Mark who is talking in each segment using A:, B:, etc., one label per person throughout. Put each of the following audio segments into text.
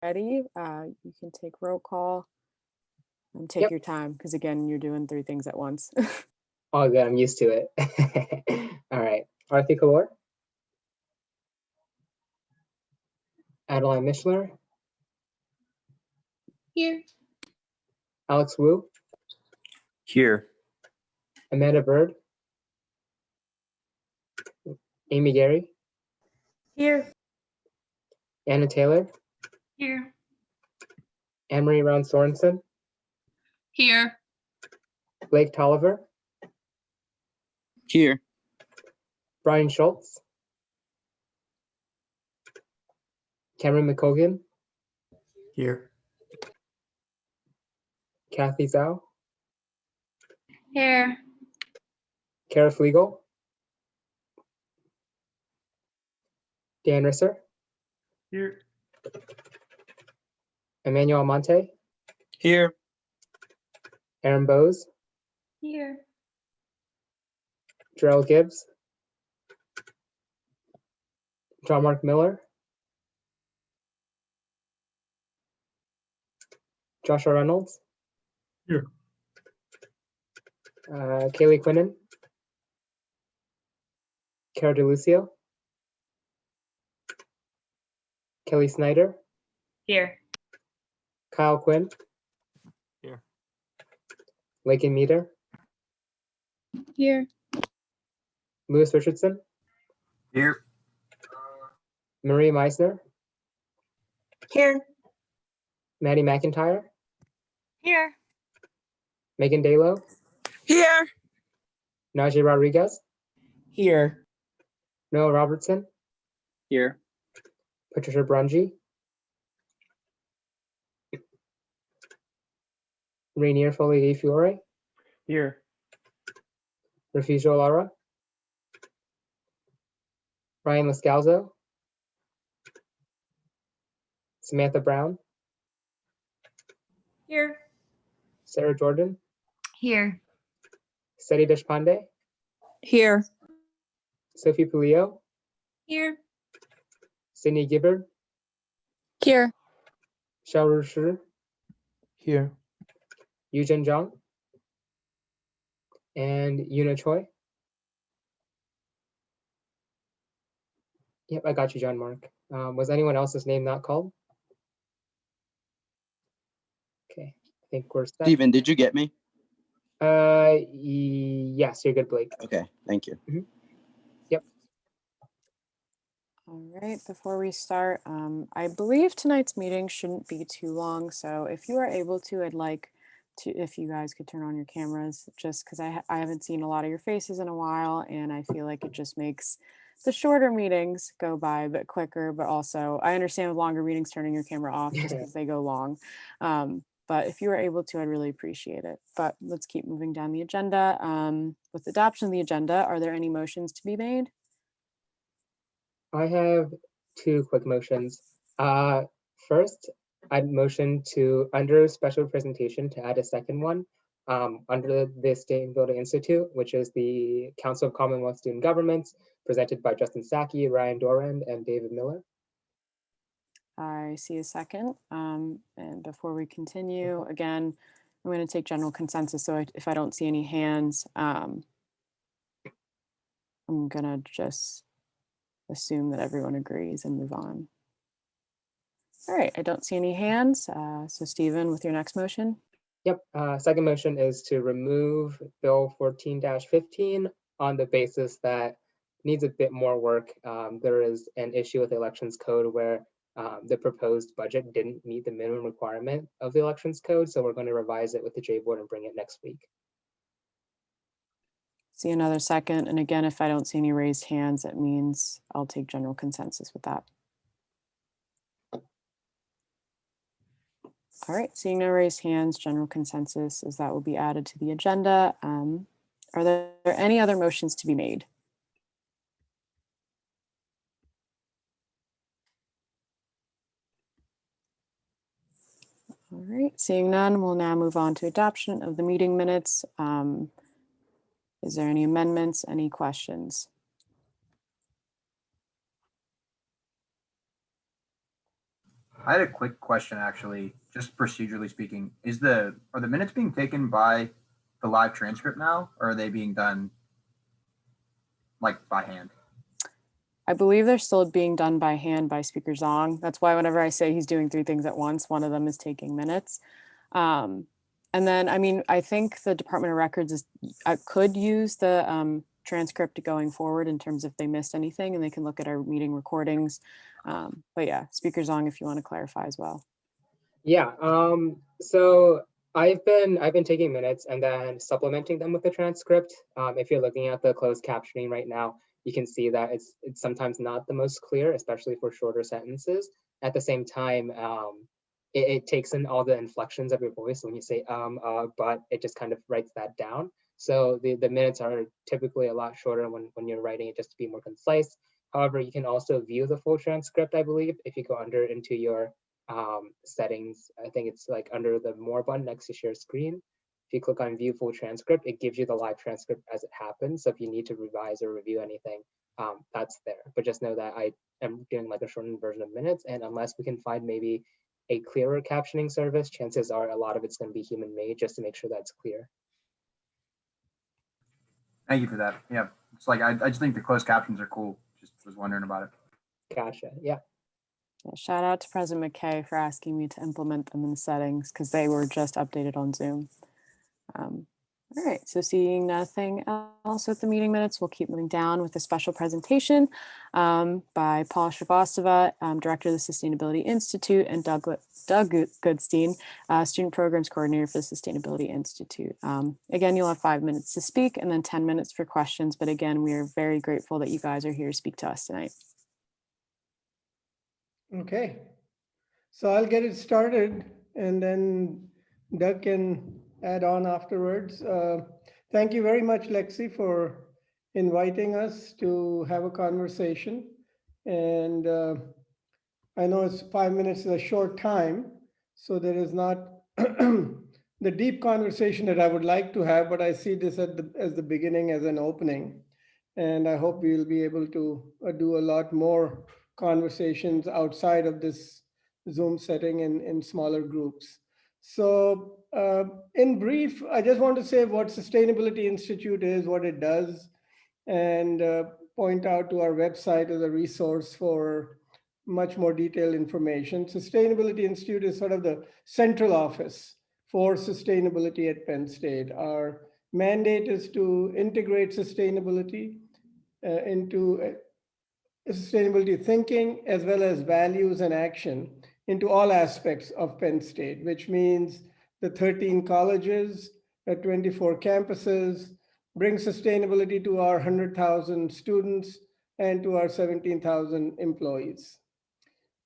A: ready, you can take roll call and take
B: Yep.
A: your time because again, you're doing 3 things at once.
B: Oh, good. I'm used to it. All right. Arthur Kalor, Adeline Mishler,
C: Here.
B: Alex Wu,
D: Here.
B: Amanda Bird, Amy Gary,
C: Here.
B: Anna Taylor,
C: Here.
B: Anne-Marie Round Sorensen,
C: Here.
B: Blake Tolliver,
D: Here.
B: Brian Schultz, Cameron McCogan,
D: Here.
B: Kathy Zhao,
C: Here.
B: Kara Flegel, Dan Risser,
D: Here.
B: Emmanuel Monte,
D: Here.
B: Aaron Bowes,
C: Here.
B: Jarrell Gibbs, John Mark Miller, Joshua Reynolds,
D: Here.
B: Kaylee Quinnen, Cara DeLucio, Kelly Snyder,
C: Here.
B: Kyle Quinn,
D: Here.
B: Lakin Meter,
C: Here.
B: Lewis Richardson,
D: Here.
B: Marie Meisner,
C: Here.
B: Maddie McIntyre,
C: Here.
B: Megan Dalo,
D: Here.
B: Najee Rodriguez,
D: Here.
B: Noah Robertson,
D: Here.
B: Patricia Brungy, Rainier Foley Di Fiore,
D: Here.
B: Refugio Lara, Ryan Lascalzo, Samantha Brown,
C: Here.
B: Sarah Jordan,
C: Here.
B: Seti Deshpande,
C: Here.
B: Sophie Pulio,
C: Here.
B: Sydney Gibbard,
C: Here.
B: Xiao Rushi,
D: Here.
B: Yujin Zhang, and Yuna Choi. Yep, I got you, John Mark. Was anyone else's name not called? Okay, I think we're set.
D: Steven, did you get me?
B: Yes, you're good, Blake.
D: Okay, thank you.
B: Yep.
A: All right, before we start, I believe tonight's meeting shouldn't be too long. So if you are able to, I'd like to, if you guys could turn on your cameras, just because I haven't seen a lot of your faces in a while, and I feel like it just makes the shorter meetings go by a bit quicker, but also I understand with longer meetings, turning your camera off just because they go long. But if you were able to, I'd really appreciate it. But let's keep moving down the agenda. With adoption of the agenda, are there any motions to be made?
B: I have 2 quick motions. First, I'd motion to, under special presentation, to add a second one under the State and Building Institute, which is the Council of Commonwealth Student Governments, presented by Justin Sacchi, Ryan Dorand, and David Miller.
A: I see a second. And before we continue, again, I'm going to take general consensus. So if I don't see any hands, I'm going to just assume that everyone agrees and move on. All right, I don't see any hands. So Stephen, with your next motion.
B: Yep, second motion is to remove Bill 14-15 on the basis that it needs a bit more work. There is an issue with the elections code where the proposed budget didn't meet the minimum requirement of the elections code. So we're going to revise it with the J board and bring it next week.
A: See another second. And again, if I don't see any raised hands, that means I'll take general consensus with that. All right, seeing no raised hands, general consensus is that will be added to the agenda. Are there any other motions to be made? All right, seeing none, we'll now move on to adoption of the meeting minutes. Is there any amendments, any questions?
E: I had a quick question, actually, just procedurally speaking. Are the minutes being taken by the live transcript now, or are they being done like by hand?
A: I believe they're still being done by hand by Speaker Zong. That's why whenever I say he's doing 3 things at once, one of them is taking minutes. And then, I mean, I think the Department of Records could use the transcript going forward in terms of if they missed anything, and they can look at our meeting recordings. But yeah, Speaker Zong, if you want to clarify as well.
B: Yeah, so I've been taking minutes and then supplementing them with the transcript. If you're looking at the closed captioning right now, you can see that it's sometimes not the most clear, especially for shorter sentences. At the same time, it takes in all the inflections of your voice when you say but it just kind of writes that down. So the minutes are typically a lot shorter when you're writing it, just to be more concise. However, you can also view the full transcript, I believe, if you go into your settings. I think it's like under the more button next to share screen. If you click on view full transcript, it gives you the live transcript as it happens. So if you need to revise or review anything, that's there. But just know that I am doing like a shortened version of minutes, and unless we can find maybe a clearer captioning service, chances are a lot of it's going to be human made, just to make sure that's clear.
E: Thank you for that. Yeah, it's like I just think the closed captions are cool. Just was wondering about it.
B: Gotcha. Yeah.
A: Yeah, shout out to President McKay for asking me to implement them in the settings because they were just updated on Zoom. All right, so seeing nothing else with the meeting minutes, we'll keep moving down with a special presentation by Paul Shrivastava, Director of the Sustainability Institute, and Doug Goodstein, Student Programs Coordinator for the Sustainability Institute. Again, you'll have 5 minutes to speak and then 10 minutes for questions. But again, we are very grateful that you guys are here to speak to us tonight.
F: Okay, so I'll get it started and then Doug can add on afterwards. Thank you very much, Lexi, for inviting us to have a conversation. And I know it's 5 minutes is a short time, so there is not the deep conversation that I would like to have, but I see this as the beginning, as an opening. And I hope we'll be able to do a lot more conversations outside of this Zoom setting in smaller groups. So in brief, I just want to say what Sustainability Institute is, what it does, and point out to our website as a resource for much more detailed information. Sustainability Institute is sort of the central office for sustainability at Penn State. Our mandate is to integrate sustainability into sustainability thinking, as well as values and action into all aspects of Penn State, which means the 13 colleges, the 24 campuses, bring sustainability to our 100,000 students and to our 17,000 employees.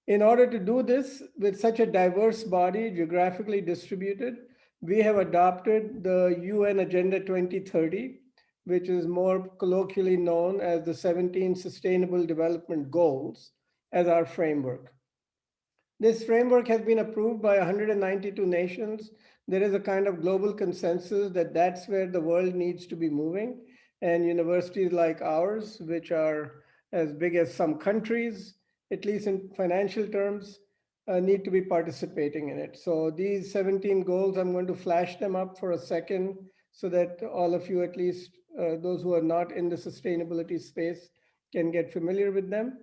F: In order to do this with such a diverse body, geographically distributed, we have adopted the UN Agenda 2030, which is more colloquially known as the 17 Sustainable Development Goals, as our framework. This framework has been approved by 192 nations. There is a kind of global consensus that that's where the world needs to be moving. And universities like ours, which are as big as some countries, at least in financial terms, need to be participating in it. So these 17 goals, I'm going to flash them up for a second so that all of you, at least those who are not in the sustainability space, can get familiar with them.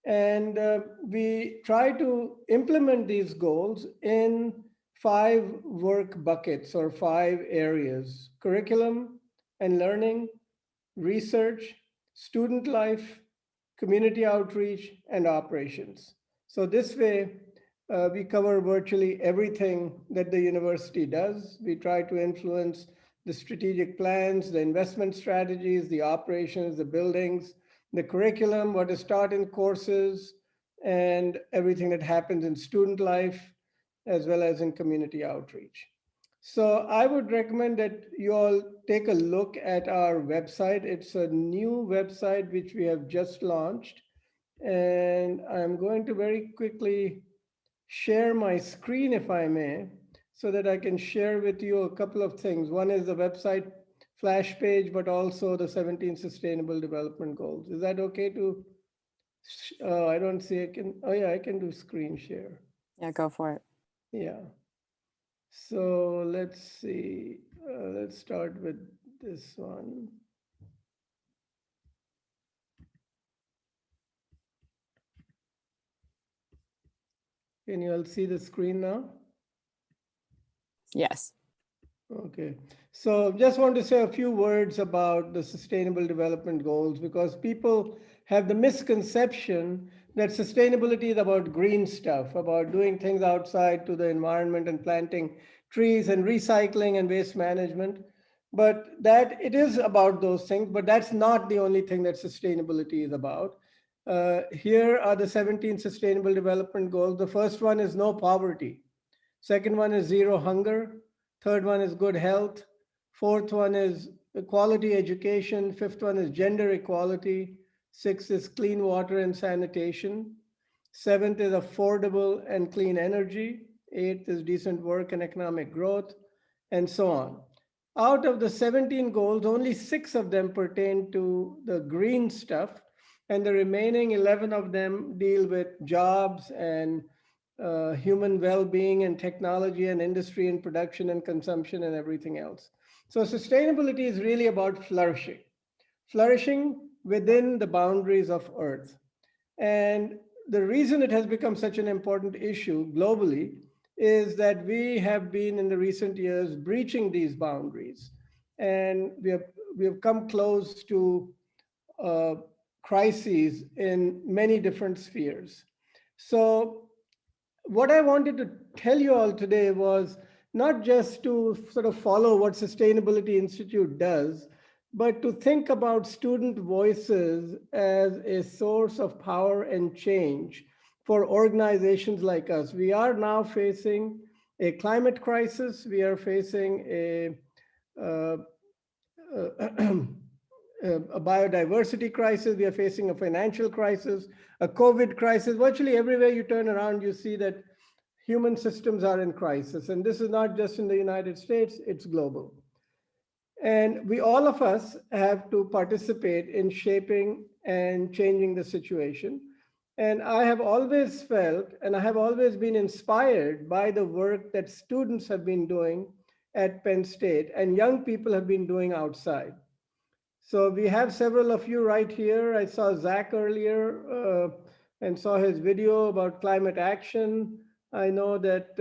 F: And we try to implement these goals in 5 work buckets or 5 areas: curriculum and learning, research, student life, community outreach, and operations. So this way, we cover virtually everything that the university does. We try to influence the strategic plans, the investment strategies, the operations, the buildings, the curriculum, what is taught in courses, and everything that happens in student life, as well as in community outreach. So I would recommend that you all take a look at our website. It's a new website which we have just launched. And I'm going to very quickly share my screen, if I may, so that I can share with you a couple of things. One is the website flash page, but also the 17 Sustainable Development Goals. Is that okay to, I don't see, I can, oh yeah, I can do screen share.
A: Yeah, go for it.
F: Yeah. So let's see. Let's start with this one. Can you all see the screen now?
A: Yes.
F: Okay, so just want to say a few words about the Sustainable Development Goals because people have the misconception that sustainability is about green stuff, about doing things outside to the environment and planting trees and recycling and waste management. But that it is about those things, but that's not the only thing that sustainability is about. Here are the 17 Sustainable Development Goals. The first one is no poverty. Second one is zero hunger. Third one is good health. Fourth one is quality education. Fifth one is gender equality. Sixth is clean water and sanitation. Seventh is affordable and clean energy. Eighth is decent work and economic growth, and so on. Out of the 17 goals, only 6 of them pertain to the green stuff, and the remaining 11 of them deal with jobs and human well-being and technology and industry and production and consumption and everything else. So sustainability is really about flourishing within the boundaries of Earth. And the reason it has become such an important issue globally is that we have been in the recent years breaching these boundaries. And we have come close to crises in many different spheres. So what I wanted to tell you all today was not just to sort of follow what Sustainability Institute does, but to think about student voices as a source of power and change for organizations like us. We are now facing a climate crisis. We are facing uh, a biodiversity crisis. We are facing a financial crisis, a COVID crisis. Virtually everywhere you turn around, you see that human systems are in crisis. And this is not just in the United States, it's global. And we, all of us, have to participate in shaping and changing the situation. And I have always felt, and I have always been inspired by the work that students have been doing at Penn State and young people have been doing outside. So we have several of you right here. I saw Zach earlier and saw his video about climate action. I know that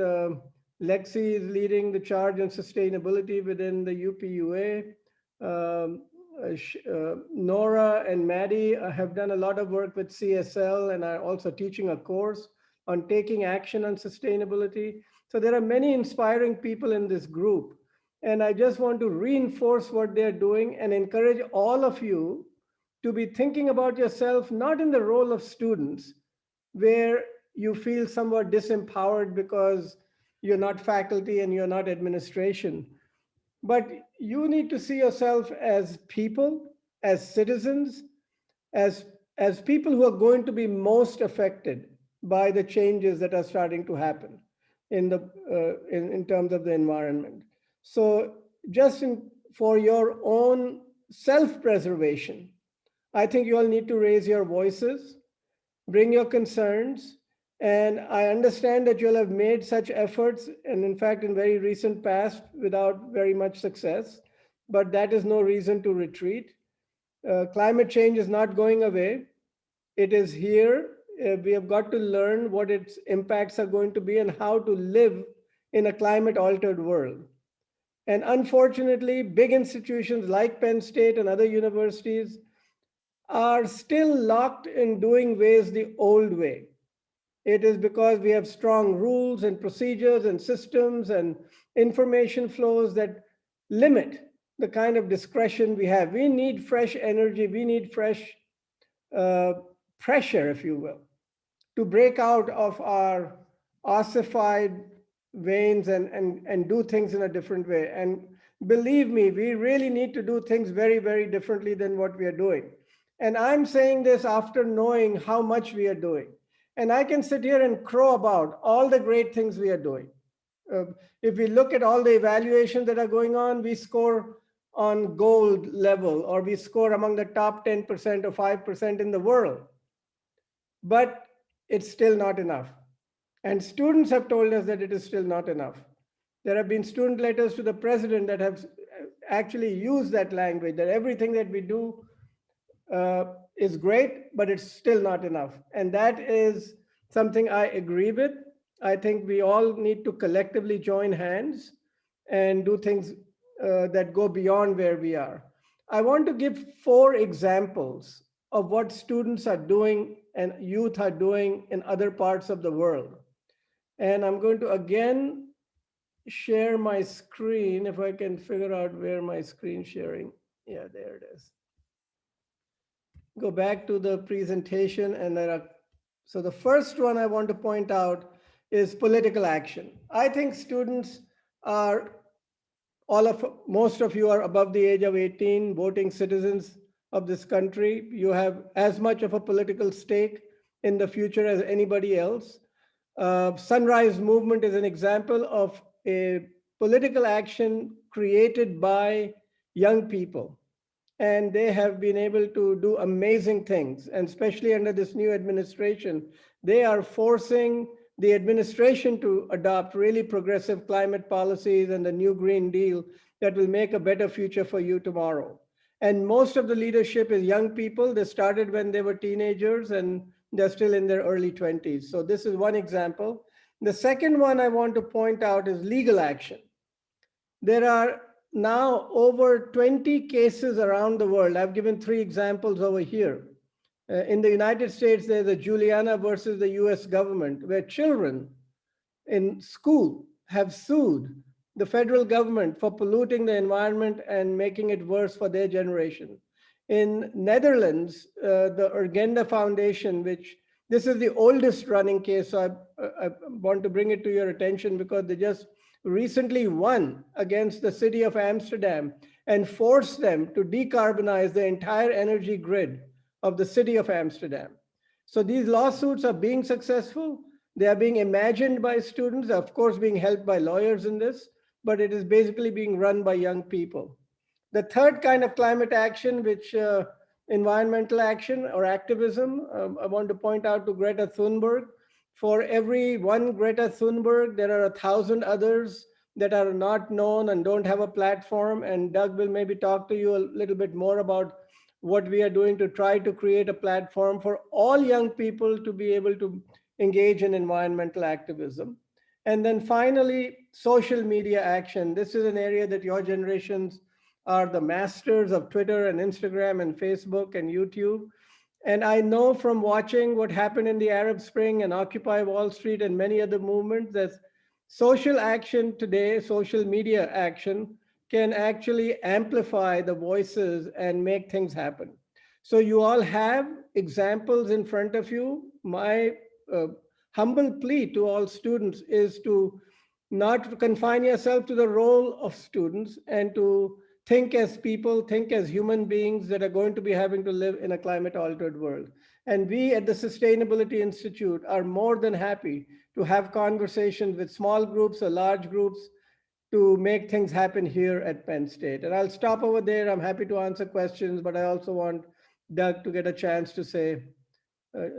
F: Lexi is leading the charge on sustainability within the UPUA. Nora and Maddie have done a lot of work with CSL and are also teaching a course on taking action on sustainability. So there are many inspiring people in this group. And I just want to reinforce what they're doing and encourage all of you to be thinking about yourself, not in the role of students, where you feel somewhat disempowered because you're not faculty and you're not administration, but you need to see yourself as people, as citizens, as people who are going to be most affected by the changes that are starting to happen in terms of the environment. So just for your own self-preservation, I think you all need to raise your voices, bring your concerns, and I understand that you'll have made such efforts, and in fact, in very recent past, without very much success, but that is no reason to retreat. Climate change is not going away. It is here. We have got to learn what its impacts are going to be and how to live in a climate altered world. And unfortunately, big institutions like Penn State and other universities are still locked in doing ways the old way. It is because we have strong rules and procedures and systems and information flows that limit the kind of discretion we have. We need fresh energy. We need fresh pressure, if you will, to break out of our ossified veins and do things in a different way. And believe me, we really need to do things very, very differently than what we are doing. And I'm saying this after knowing how much we are doing. And I can sit here and crow about all the great things we are doing. If we look at all the evaluations that are going on, we score on gold level, or we score among the top 10% or 5% in the world. But it's still not enough. And students have told us that it is still not enough. There have been student letters to the president that have actually used that language, that everything that we do is great, but it's still not enough. And that is something I agree with. I think we all need to collectively join hands and do things that go beyond where we are. I want to give 4 examples of what students are doing and youth are doing in other parts of the world. And I'm going to again share my screen if I can figure out where my screen sharing. Yeah, there it is. Go back to the presentation and there are, so the first one I want to point out is political action. I think students are, most of you are above the age of 18, voting citizens of this country. You have as much of a political stake in the future as anybody else. Sunrise Movement is an example of a political action created by young people. And they have been able to do amazing things. And especially under this new administration, they are forcing the administration to adopt really progressive climate policies and the new Green Deal that will make a better future for you tomorrow. And most of the leadership is young people. They started when they were teenagers and they're still in their early 20s. So this is one example. The second one I want to point out is legal action. There are now over 20 cases around the world. I've given 3 examples over here. In the United States, there's a Juliana versus the US government, where children in school have sued the federal government for polluting the environment and making it worse for their generation. In Netherlands, the Urgenda Foundation, which this is the oldest running case, so I want to bring it to your attention because they just recently won against the city of Amsterdam and forced them to decarbonize the entire energy grid of the city of Amsterdam. So these lawsuits are being successful. They are being imagined by students, of course, being helped by lawyers in this, but it is basically being run by young people. The third kind of climate action, which environmental action or activism, I want to point out to Greta Thunberg. For every one Greta Thunberg, there are 1,000 others that are not known and don't have a platform. And Doug will maybe talk to you a little bit more about what we are doing to try to create a platform for all young people to be able to engage in environmental activism. And then finally, social media action. This is an area that your generations are the masters of Twitter and Instagram and Facebook and YouTube. And I know from watching what happened in the Arab Spring and Occupy Wall Street and many other movements that social action today, social media action, can actually amplify the voices and make things happen. So you all have examples in front of you. My humble plea to all students is to not confine yourself to the role of students and to think as people, think as human beings that are going to be having to live in a climate altered world. And we at the Sustainability Institute are more than happy to have conversations with small groups or large groups to make things happen here at Penn State. And I'll stop over there. I'm happy to answer questions, but I also want Doug to get a chance to say,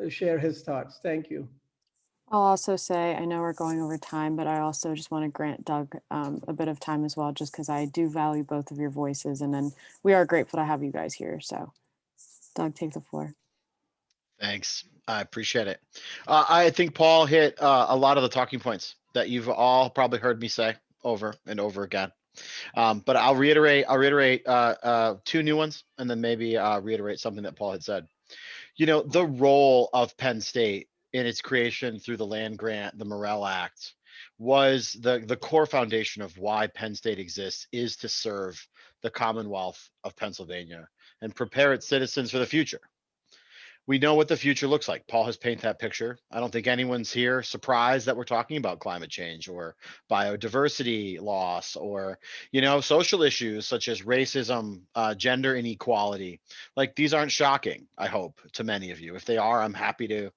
F: share his thoughts. Thank you.
A: I'll also say, I know we're going over time, but I also just want to grant Doug a bit of time as well, just because I do value both of your voices. And then we are grateful to have you guys here. So Doug, take the floor.
G: Thanks. I appreciate it. I think Paul hit a lot of the talking points that you've all probably heard me say over and over again. But I'll reiterate 2 new ones and then maybe reiterate something that Paul had said. You know, the role of Penn State in its creation through the land grant, the Morrell Act, was the core foundation of why Penn State exists is to serve the Commonwealth of Pennsylvania and prepare its citizens for the future. We know what the future looks like. Paul has painted that picture. I don't think anyone's here surprised that we're talking about climate change or biodiversity loss or, you know, social issues such as racism, gender inequality. Like, these aren't shocking, I hope, to many of you. If they are, I'm happy to,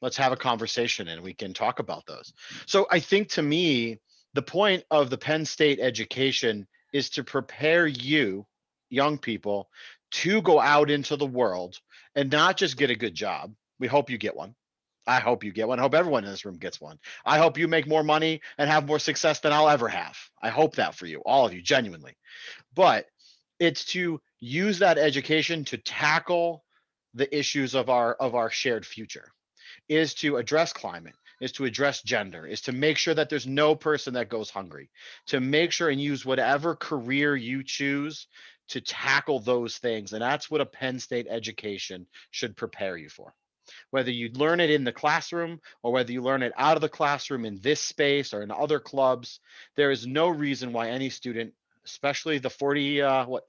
G: let's have a conversation and we can talk about those. So I think, to me, the point of the Penn State education is to prepare you, young people, to go out into the world and not just get a good job. We hope you get one. I hope you get one. I hope everyone in this room gets one. I hope you make more money and have more success than I'll ever have. I hope that for you, all of you, genuinely. But it's to use that education to tackle the issues of our shared future, is to address climate, is to address gender, is to make sure that there's no person that goes hungry, to make sure and use whatever career you choose to tackle those things. And that's what a Penn State education should prepare you for. Whether you learn it in the classroom or whether you learn it out of the classroom in this space or in other clubs, there is no reason why any student, especially the 41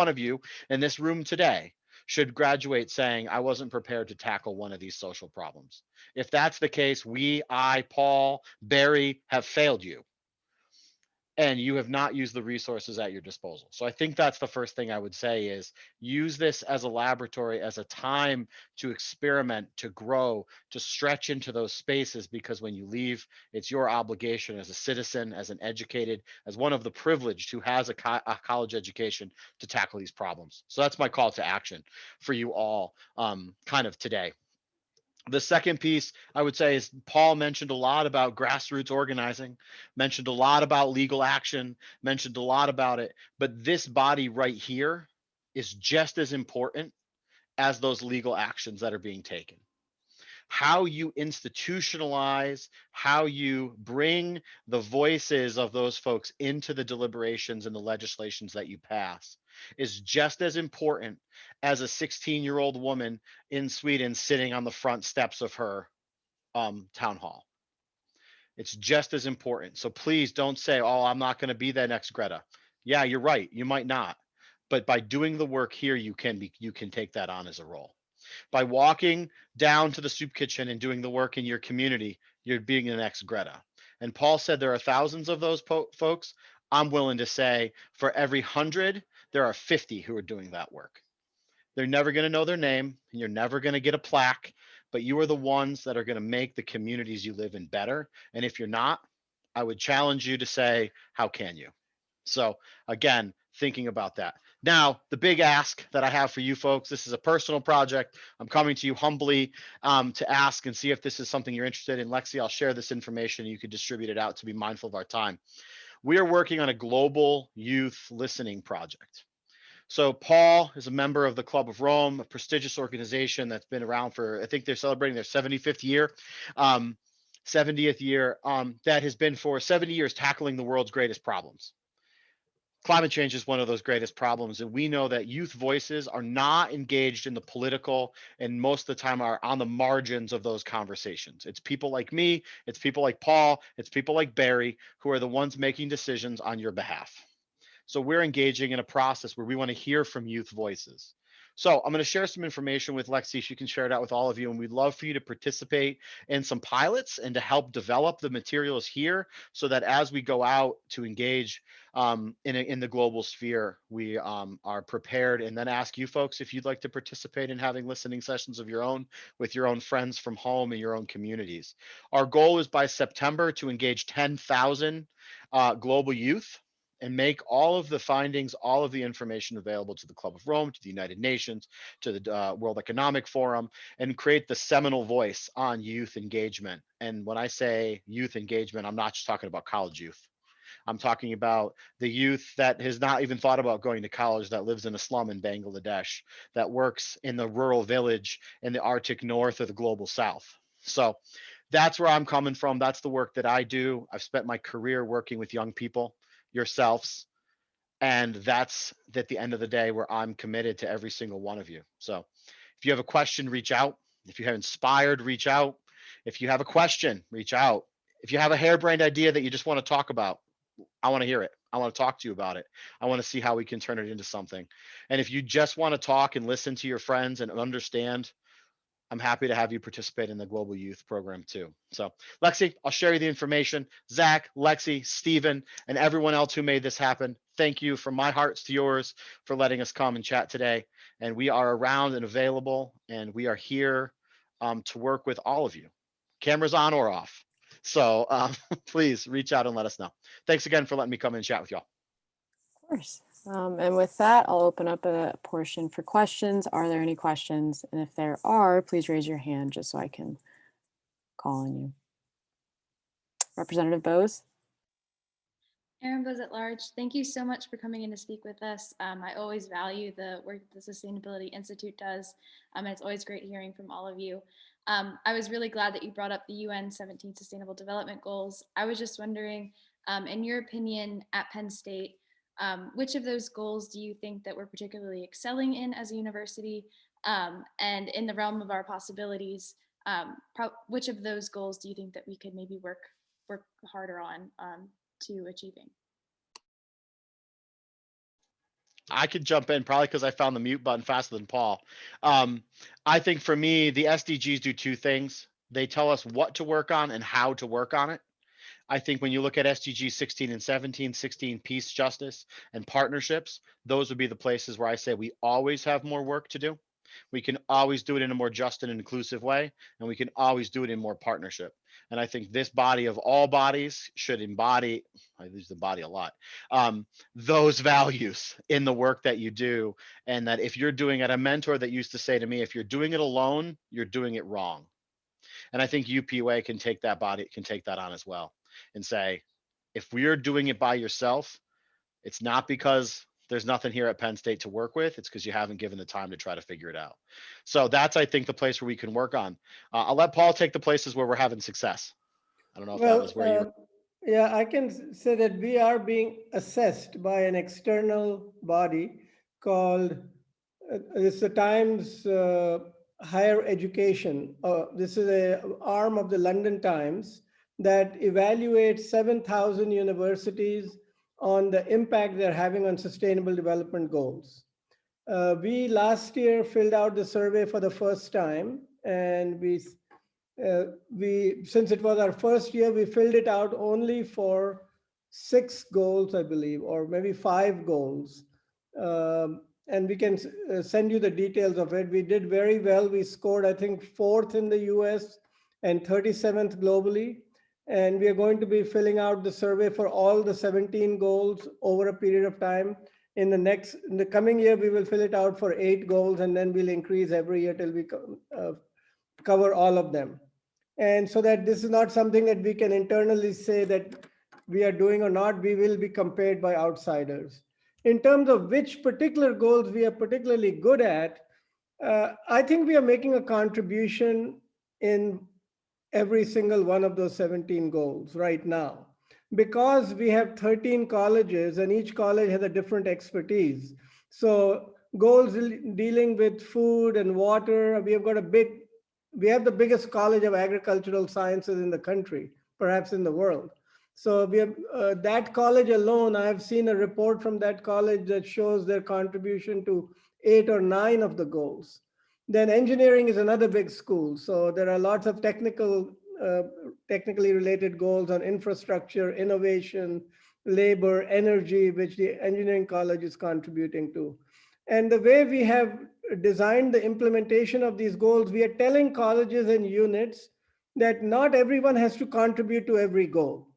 G: of you in this room today, should graduate saying, I wasn't prepared to tackle one of these social problems. If that's the case, I, Paul, Barry have failed you, and you have not used the resources at your disposal. So I think that's the first thing I would say is use this as a laboratory, as a time to experiment, to grow, to stretch into those spaces, because when you leave, it's your obligation as a citizen, as an educated, as one of the privileged who has a college education to tackle these problems. So that's my call to action for you all kind of today. The second piece I would say is Paul mentioned a lot about grassroots organizing, mentioned a lot about legal action, mentioned a lot about it, but this body right here is just as important as those legal actions that are being taken. How you institutionalize, how you bring the voices of those folks into the deliberations and the legislations that you pass is just as important as a 16-year-old woman in Sweden sitting on the front steps of her town hall. It's just as important. So please don't say, oh, I'm not going to be that next Greta. Yeah, you're right. You might not. But by doing the work here, you can take that on as a role. By walking down to the soup kitchen and doing the work in your community, you're being the next Greta. And Paul said there are thousands of those folks. I'm willing to say for every 100, there are 50 who are doing that work. They're never going to know their name, and you're never going to get a plaque, but you are the ones that are going to make the communities you live in better. And if you're not, I would challenge you to say, how can you? So again, thinking about that. Now, the big ask that I have for you folks, this is a personal project. I'm coming to you humbly to ask and see if this is something you're interested in. Lexi, I'll share this information. You could distribute it out to be mindful of our time. We are working on a global youth listening project. So Paul is a member of the Club of Rome, a prestigious organization that's been around for, I think they're celebrating their 75th year. 70th year, that has been for 70 years tackling the world's greatest problems. Climate change is one of those greatest problems, and we know that youth voices are not engaged in the political, and most of the time are on the margins of those conversations. It's people like me, it's people like Paul, it's people like Barry who are the ones making decisions on your behalf. So we're engaging in a process where we want to hear from youth voices. So I'm going to share some information with Lexi. She can share it out with all of you. And we'd love for you to participate in some pilots and to help develop the materials here so that as we go out to engage in the global sphere, we are prepared, and then ask you folks if you'd like to participate in having listening sessions of your own with your own friends from home and your own communities. Our goal is by September to engage 10,000 global youth and make all of the findings, all of the information available to the Club of Rome, to the United Nations, to the World Economic Forum, and create the seminal voice on youth engagement. And when I say youth engagement, I'm not just talking about college youth. I'm talking about the youth that has not even thought about going to college, that lives in a slum in Bangladesh, that works in the rural village in the Arctic North or the global South. So that's where I'm coming from. That's the work that I do. I've spent my career working with young people, yourselves, and that's at the end of the day where I'm committed to every single one of you. So if you have a question, reach out. If you have inspired, reach out. If you have a question, reach out. If you have a harebrained idea that you just want to talk about, I want to hear it. I want to talk to you about it. I want to see how we can turn it into something. And if you just want to talk and listen to your friends and understand, I'm happy to have you participate in the Global Youth Program too. So Lexi, I'll share you the information. Zach, Lexi, Stephen, and everyone else who made this happen, thank you from my hearts to yours for letting us come and chat today. And we are around and available, and we are here to work with all of you, cameras on or off. So please reach out and let us know. Thanks again for letting me come and chat with y'all.
A: Of course. And with that, I'll open up a portion for questions. Are there any questions? And if there are, please raise your hand just so I can call on you. Representative Bose?
H: Aaron Bose at large, thank you so much for coming in to speak with us. I always value the work the Sustainability Institute does, and it's always great hearing from all of you. I was really glad that you brought up the UN 17 Sustainable Development Goals. I was just wondering, in your opinion at Penn State, which of those goals do you think that we're particularly excelling in as a university? And in the realm of our possibilities, which of those goals do you think that we could maybe work harder on to achieving?
G: I could jump in probably because I found the mute button faster than Paul. I think for me, the SDGs do two things. They tell us what to work on and how to work on it. I think when you look at SDG 16 and 17, 16, peace, justice, and partnerships, those would be the places where I say we always have more work to do. We can always do it in a more just and inclusive way, and we can always do it in more partnership. And I think this body of all bodies should embody, I use the body a lot, those values in the work that you do. And that if you're doing it, a mentor that used to say to me, if you're doing it alone, you're doing it wrong. And I think UPUA can take that on as well and say, if we're doing it by yourself, it's not because there's nothing here at Penn State to work with. It's because you haven't given the time to try to figure it out. So that's, I think, the place where we can work on. I'll let Paul take the places where we're having success. I don't know if that was where you were.
F: Yeah, I can say that we are being assessed by an external body called, it's the Times Higher Education. This is an arm of the London Times that evaluates 7,000 universities on the impact they're having on sustainable development goals. We last year filled out the survey for the first time, and since it was our first year, we filled it out only for 6 goals, I believe, or maybe 5 goals. And we can send you the details of it. We did very well. We scored, I think, 4th in the US and 37th globally. And we are going to be filling out the survey for all the 17 goals over a period of time. In the coming year, we will fill it out for 8 goals, and then we'll increase every year till we cover all of them. And so that this is not something that we can internally say that we are doing or not, we will be compared by outsiders. In terms of which particular goals we are particularly good at, I think we are making a contribution in every single one of those 17 goals right now. Because we have 13 colleges and each college has a different expertise. So goals dealing with food and water, we have the biggest college of agricultural sciences in the country, perhaps in the world. So we have that college alone, I have seen a report from that college that shows their contribution to 8 or 9 of the goals. Then engineering is another big school. So there are lots of technically related goals on infrastructure, innovation, labor, energy, which the engineering college is contributing to. And the way we have designed the implementation of these goals, we are telling colleges and units that not everyone has to contribute to every goal.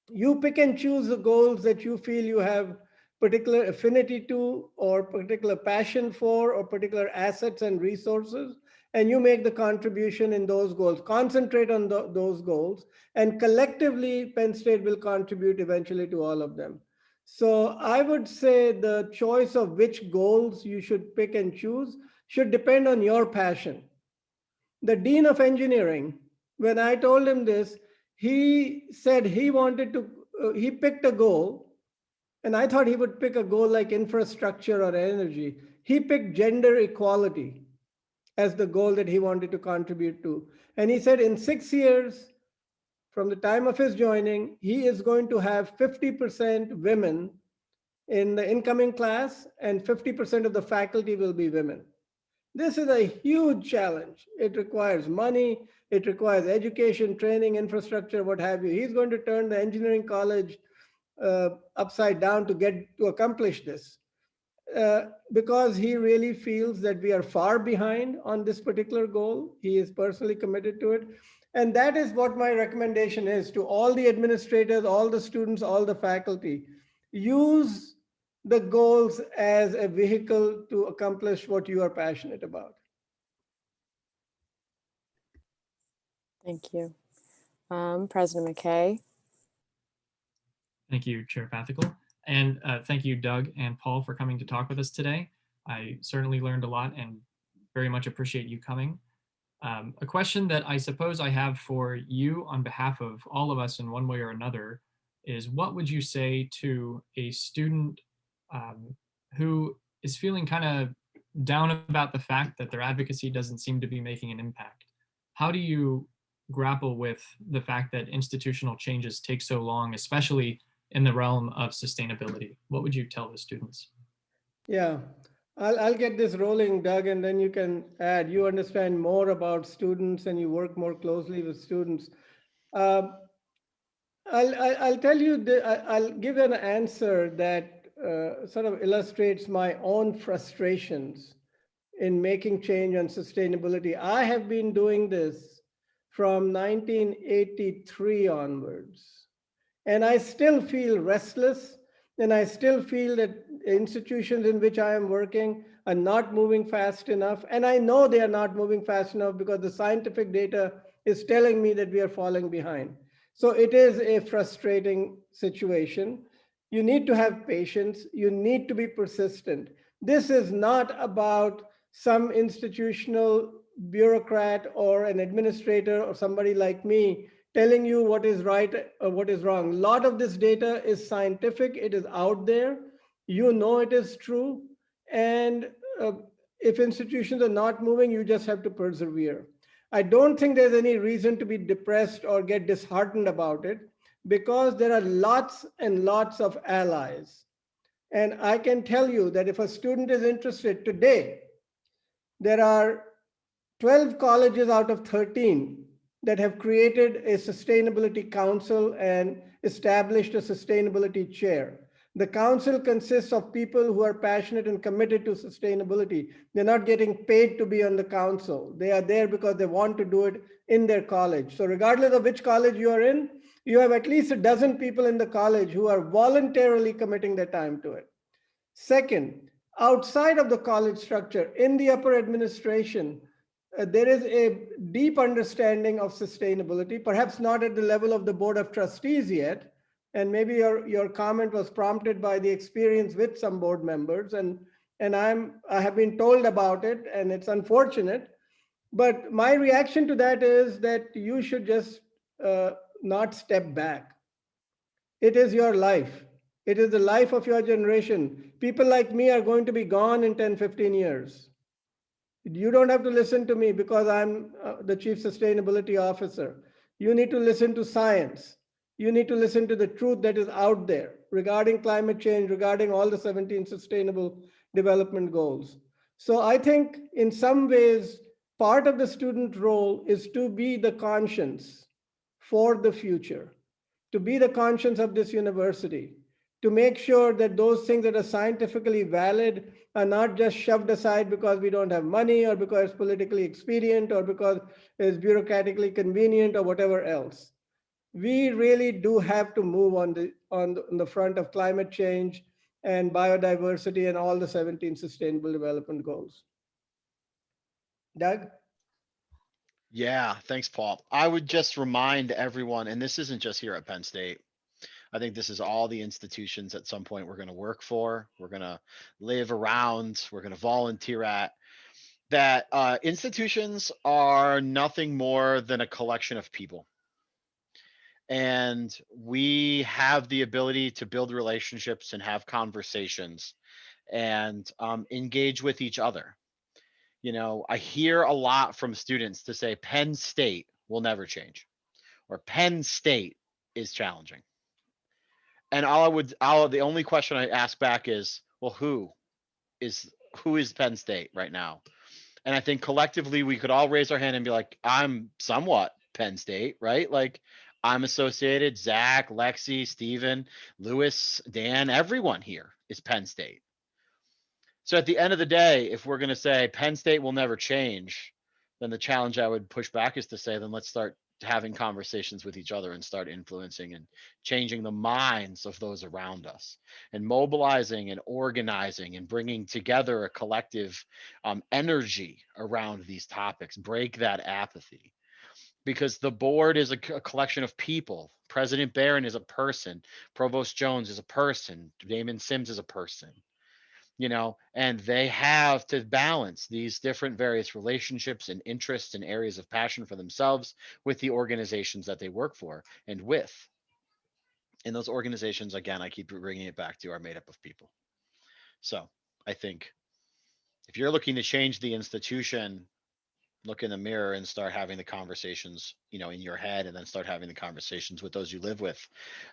F: You pick and choose the goals that you feel you have particular affinity to or particular passion for or particular assets and resources, and you make the contribution in those goals. Concentrate on those goals, and collectively Penn State will contribute eventually to all of them. So I would say the choice of which goals you should pick and choose should depend on your passion. The Dean of Engineering, when I told him this, he said he wanted to, he picked a goal, and I thought he would pick a goal like infrastructure or energy. He picked gender equality as the goal that he wanted to contribute to. And he said in 6 years, from the time of his joining, he is going to have 50% women in the incoming class, and 50% of the faculty will be women. This is a huge challenge. It requires money, it requires education, training, infrastructure, what have you. He's going to turn the engineering college upside down to accomplish this. Because he really feels that we are far behind on this particular goal. He is personally committed to it. And that is what my recommendation is to all the administrators, all the students, all the faculty. Use the goals as a vehicle to accomplish what you are passionate about.
A: Thank you. President McKay.
I: Thank you, Chair Pathical. And thank you, Doug and Paul, for coming to talk with us today. I certainly learned a lot and very much appreciate you coming. A question that I suppose I have for you on behalf of all of us in one way or another is, what would you say to a student who is feeling kind of down about the fact that their advocacy doesn't seem to be making an impact? How do you grapple with the fact that institutional changes take so long, especially in the realm of sustainability? What would you tell the students?
F: Yeah, I'll get this rolling, Doug, and then you can add. You understand more about students and you work more closely with students. I'll tell you, I'll give an answer that sort of illustrates my own frustrations in making change on sustainability. I have been doing this from 1983 onwards, and I still feel restless, and I still feel that institutions in which I am working are not moving fast enough. And I know they are not moving fast enough because the scientific data is telling me that we are falling behind. So it is a frustrating situation. You need to have patience. You need to be persistent. This is not about some institutional bureaucrat or an administrator or somebody like me telling you what is right or what is wrong. A lot of this data is scientific. It is out there. You know it is true. And if institutions are not moving, you just have to persevere. I don't think there's any reason to be depressed or get disheartened about it, because there are lots and lots of allies. And I can tell you that if a student is interested today, there are 12 colleges out of 13 that have created a sustainability council and established a sustainability chair. The council consists of people who are passionate and committed to sustainability. They're not getting paid to be on the council. They are there because they want to do it in their college. So regardless of which college you are in, you have at least a dozen people in the college who are voluntarily committing their time to it. Second, outside of the college structure, in the upper administration, there is a deep understanding of sustainability, perhaps not at the level of the Board of Trustees yet. And maybe your comment was prompted by the experience with some board members. And I have been told about it, and it's unfortunate. But my reaction to that is that you should just not step back. It is your life. It is the life of your generation. People like me are going to be gone in 10, 15 years. You don't have to listen to me because I'm the chief sustainability officer. You need to listen to science. You need to listen to the truth that is out there regarding climate change, regarding all the 17 sustainable development goals. So I think in some ways, part of the student role is to be the conscience for the future, to be the conscience of this university, to make sure that those things that are scientifically valid are not just shoved aside because we don't have money or because it's politically expedient or because it's bureaucratically convenient or whatever else. We really do have to move on the front of climate change and biodiversity and all the 17 sustainable development goals. Doug?
G: Yeah, thanks, Paul. I would just remind everyone, and this isn't just here at Penn State. I think this is all the institutions at some point we're going to work for, we're going to live around, we're going to volunteer at, that institutions are nothing more than a collection of people. And we have the ability to build relationships and have conversations and engage with each other. You know, I hear a lot from students to say Penn State will never change, or Penn State is challenging. And the only question I ask back is, well, who is Penn State right now? And I think collectively we could all raise our hand and be like, I'm somewhat Penn State, right? Like I'm associated, Zach, Lexi, Steven, Lewis, Dan, everyone here is Penn State. So at the end of the day, if we're going to say Penn State will never change, then the challenge I would push back is to say, then let's start having conversations with each other and start influencing and changing the minds of those around us, and mobilizing and organizing and bringing together a collective energy around these topics. Break that apathy, because the board is a collection of people. President Barron is a person. Provost Jones is a person. Damon Sims is a person. And they have to balance these different various relationships and interests and areas of passion for themselves with the organizations that they work for and with. And those organizations, again, I keep bringing it back to, are made up of people. So I think if you're looking to change the institution, look in the mirror and start having the conversations, in your head, and then start having the conversations with those you live with,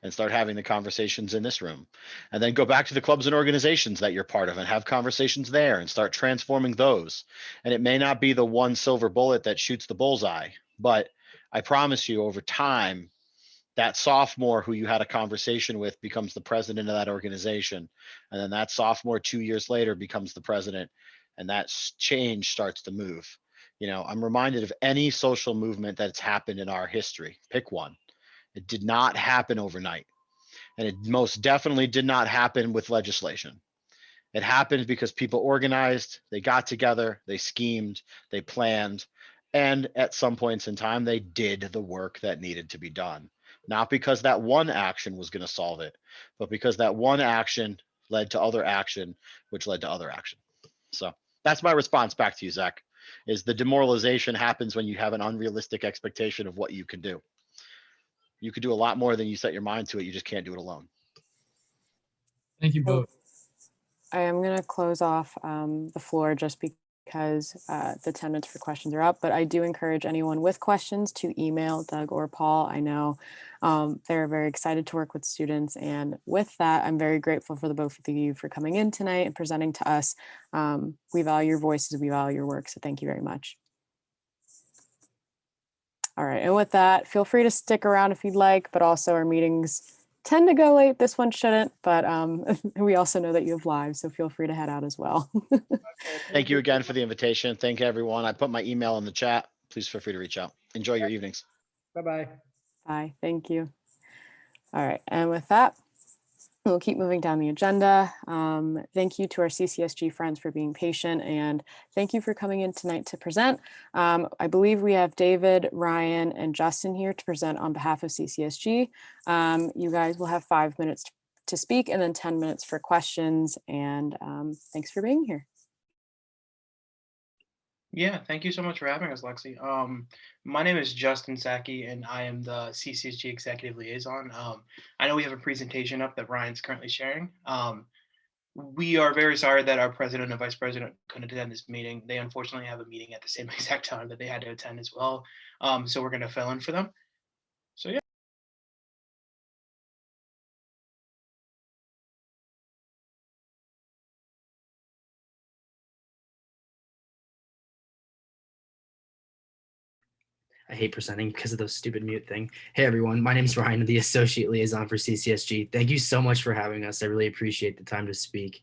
G: and start having the conversations in this room, and then go back to the clubs and organizations that you're part of and have conversations there and start transforming those. And it may not be the one silver bullet that shoots the bullseye, but I promise you, over time, that sophomore who you had a conversation with becomes the president of that organization. And then that sophomore 2 years later becomes the president, and that change starts to move. I'm reminded of any social movement that's happened in our history. Pick one. It did not happen overnight. And it most definitely did not happen with legislation. It happened because people organized, they got together, they schemed, they planned, and at some points in time, they did the work that needed to be done. Not because that one action was going to solve it, but because that one action led to other action, which led to other action. So that's my response back to you, Zach, is the demoralization happens when you have an unrealistic expectation of what you can do. You could do a lot more than you set your mind to it. You just can't do it alone.
I: Thank you both.
A: I am going to close off the floor just because the 10 minutes for questions are up, but I do encourage anyone with questions to email Doug or Paul. I know they're very excited to work with students, and with that, I'm very grateful for the both of you for coming in tonight and presenting to us. We value your voices, we value your work, so thank you very much. All right, and with that, feel free to stick around if you'd like, but also our meetings tend to go late. This one shouldn't, but we also know that you have lives, so feel free to head out as well.
G: Thank you again for the invitation. Thank you, everyone. I put my email in the chat. Please feel free to reach out. Enjoy your evenings.
F: Bye-bye.
A: Bye, thank you. All right, and with that, we'll keep moving down the agenda. Thank you to our CCSG friends for being patient, and thank you for coming in tonight to present. I believe we have David, Ryan, and Justin here to present on behalf of CCSG. You guys will have 5 minutes to speak and then 10 minutes for questions, and thanks for being here.
J: Yeah, thank you so much for having us, Lexi. My name is Justin Sacchi, and I am the CCSG Executive Liaison. I know we have a presentation up that Ryan's currently sharing. We are very sorry that our president and vice president couldn't attend this meeting. They unfortunately have a meeting at the same exact time that they had to attend as well. So we're going to fill in for them. So yeah.
K: I hate presenting because of those stupid mute thing. Hey everyone, my name is Ryan, the Associate Liaison for CCSG. Thank you so much for having us. I really appreciate the time to speak.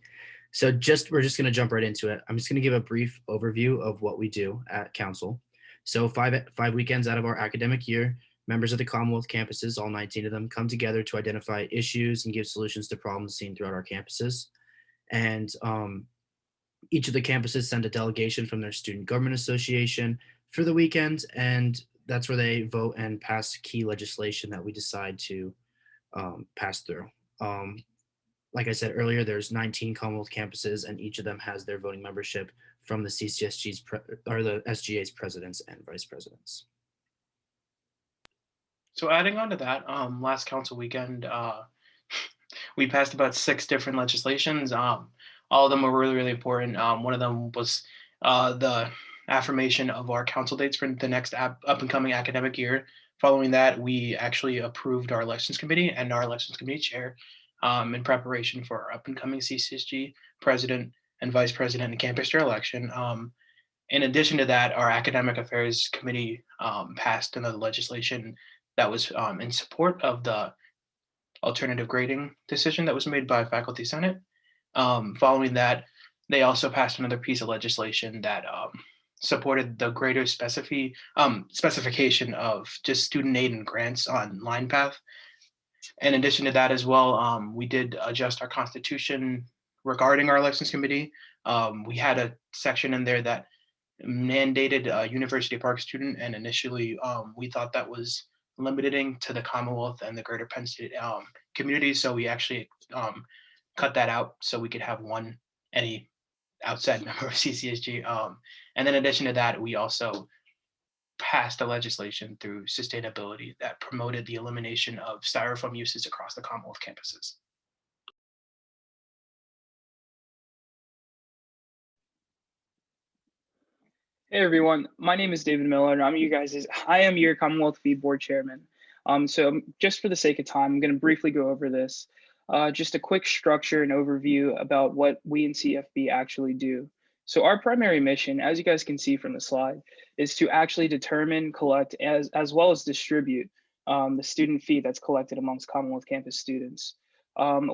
K: So we're just going to jump right into it. I'm just going to give a brief overview of what we do at Council. So five weekends out of our academic year, members of the Commonwealth campuses, all 19 of them, come together to identify issues and give solutions to problems seen throughout our campuses. And each of the campuses send a delegation from their Student Government Association for the weekend, and that's where they vote and pass key legislation that we decide to pass through. Like I said earlier, there's 19 Commonwealth campuses, and each of them has their voting membership from the CCSG's or the SGA's presidents and vice presidents.
J: So adding on to that, last council weekend, we passed about 6 different legislations. All of them were really, really important. One of them was the affirmation of our council dates for the next up and coming academic year. Following that, we actually approved our elections committee and our elections committee chair in preparation for our up and coming CCSG president and vice president and campus chair election. In addition to that, our academic affairs committee passed another legislation that was in support of the alternative grading decision that was made by faculty senate. Following that, they also passed another piece of legislation that supported the greater specification of just student aid and grants on LinePath. In addition to that as well, we did adjust our constitution regarding our elections committee. We had a section in there that mandated a University Park student, and initially we thought that was limiting to the Commonwealth and the greater Penn State community. So we actually cut that out so we could have any outside member of CCSG. And in addition to that, we also passed a legislation through sustainability that promoted the elimination of styrofoam uses across the Commonwealth campuses.
L: Hey everyone, my name is David Miller, and I am your Commonwealth Fee Board Chairman. So just for the sake of time, I'm going to briefly go over this. Just a quick structure and overview about what we in CFB actually do. So our primary mission, as you guys can see from the slide, is to actually determine, collect, as well as distribute the student fee that's collected amongst Commonwealth campus students.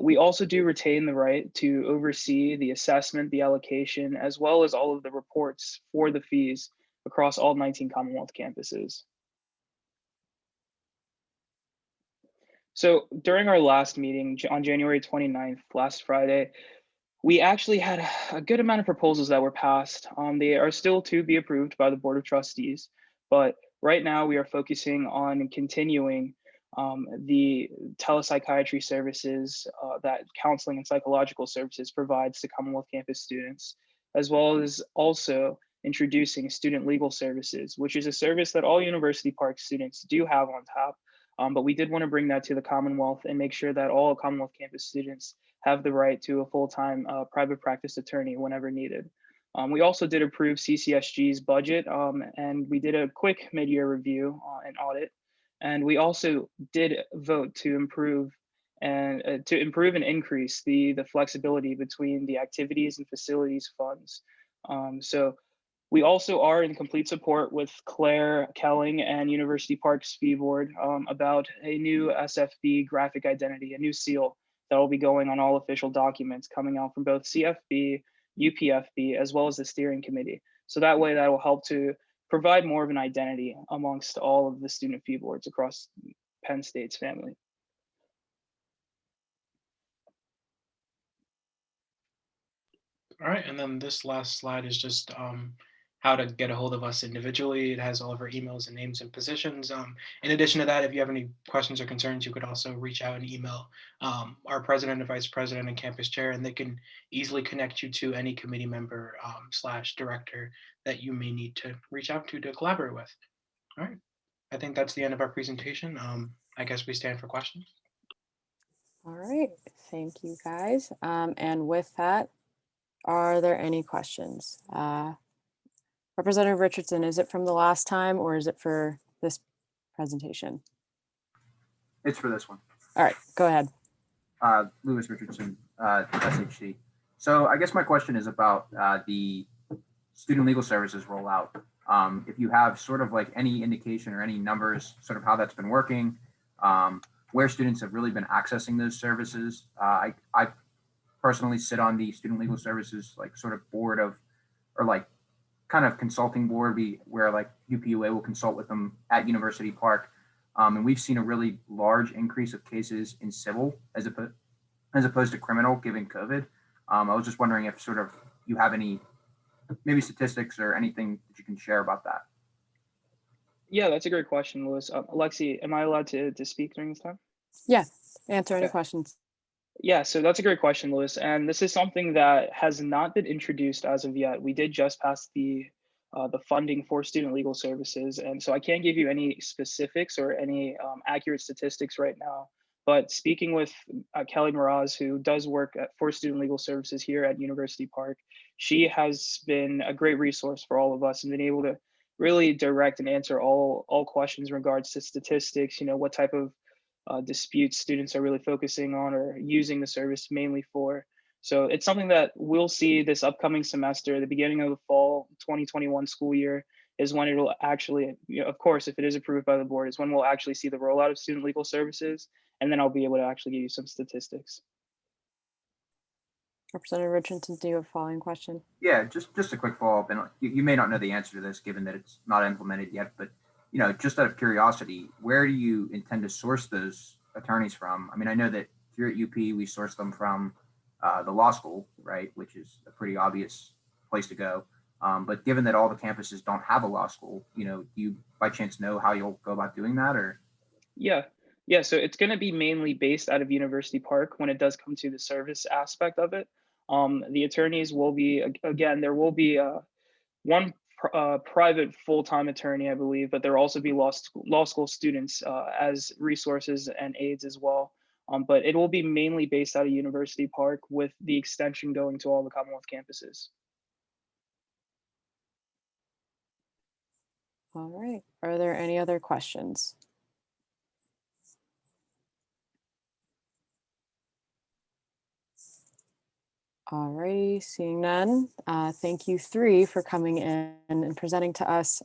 L: We also do retain the right to oversee the assessment, the allocation, as well as all of the reports for the fees across all 19 Commonwealth campuses. So during our last meeting on January 29th, last Friday, we actually had a good amount of proposals that were passed. They are still to be approved by the Board of Trustees, but right now we are focusing on continuing the telepsychiatry services that counseling and psychological services provides to Commonwealth campus students, as well as also introducing student legal services, which is a service that all University Park students do have on tap. But we did want to bring that to the Commonwealth and make sure that all Commonwealth campus students have the right to a full-time private practice attorney whenever needed. We also did approve CCSG's budget, and we did a quick mid-year review and audit. And we also did vote to improve and increase the flexibility between the activities and facilities funds. So we also are in complete support with Claire Kelling and University Parks Fee Board about a new SFB graphic identity, a new seal that will be going on all official documents coming out from both CFB, UPFB, as well as the steering committee. So that way that will help to provide more of an identity amongst all of the student fee boards across Penn State's family.
J: All right, and then this last slide is just how to get a hold of us individually. It has all of our emails and names and positions. In addition to that, if you have any questions or concerns, you could also reach out and email our president and vice president and campus chair, and they can easily connect you to any committee member / director that you may need to reach out to collaborate with. All right, I think that's the end of our presentation. I guess we stand for questions.
A: All right, thank you guys. And with that, are there any questions? Representative Richardson, is it from the last time or is it for this presentation?
E: It's for this one.
A: All right, go ahead.
E: Lewis Richardson, SHC. So I guess my question is about the student legal services rollout. If you have sort of like any indication or any numbers, sort of how that's been working, where students have really been accessing those services. I personally sit on the student legal services like sort of board of, or like kind of consulting board, where like UPUA will consult with them at University Park. And we've seen a really large increase of cases in civil as opposed to criminal given COVID. I was just wondering if sort of you have any maybe statistics or anything that you can share about that.
L: Yeah, that's a great question, Louis. Alexi, am I allowed to speak during this time?
A: Yeah, answer any
L: Okay.
A: questions.
L: Yeah, so that's a great question, Louis. And this is something that has not been introduced as of yet. We did just pass the funding for student legal services. And so I can't give you any specifics or any accurate statistics right now. But speaking with Kelly Miraz, who does work for student legal services here at University Park, she has been a great resource for all of us and been able to really direct and answer all questions in regards to statistics, what type of disputes students are really focusing on or using the service mainly for. So it's something that we'll see this upcoming semester, the beginning of the fall 2021 school year is when it will actually, of course, if it is approved by the board, is when we'll actually see the rollout of student legal services. And then I'll be able to actually give you some statistics.
A: Representative Richardson, do you have a following question?
E: Yeah, just a quick follow-up, and you may not know the answer to this given that it's not implemented yet, but just out of curiosity, where do you intend to source those attorneys from? I mean, I know that here at UP we source them from the law school, right, which is a pretty obvious place to go. But given that all the campuses don't have a law school, do you by chance know how you'll go about doing that, or?
L: Yeah. So it's going to be mainly based out of University Park when it does come to the service aspect of it. The attorneys will be, again, there will be one private full-time attorney, I believe, but there will also be law school students as resources and aides as well. But it will be mainly based out of University Park with the extension going to all the Commonwealth campuses.
A: All right. Are there any other questions? All righty, seeing none. Thank you three for coming in and presenting to us.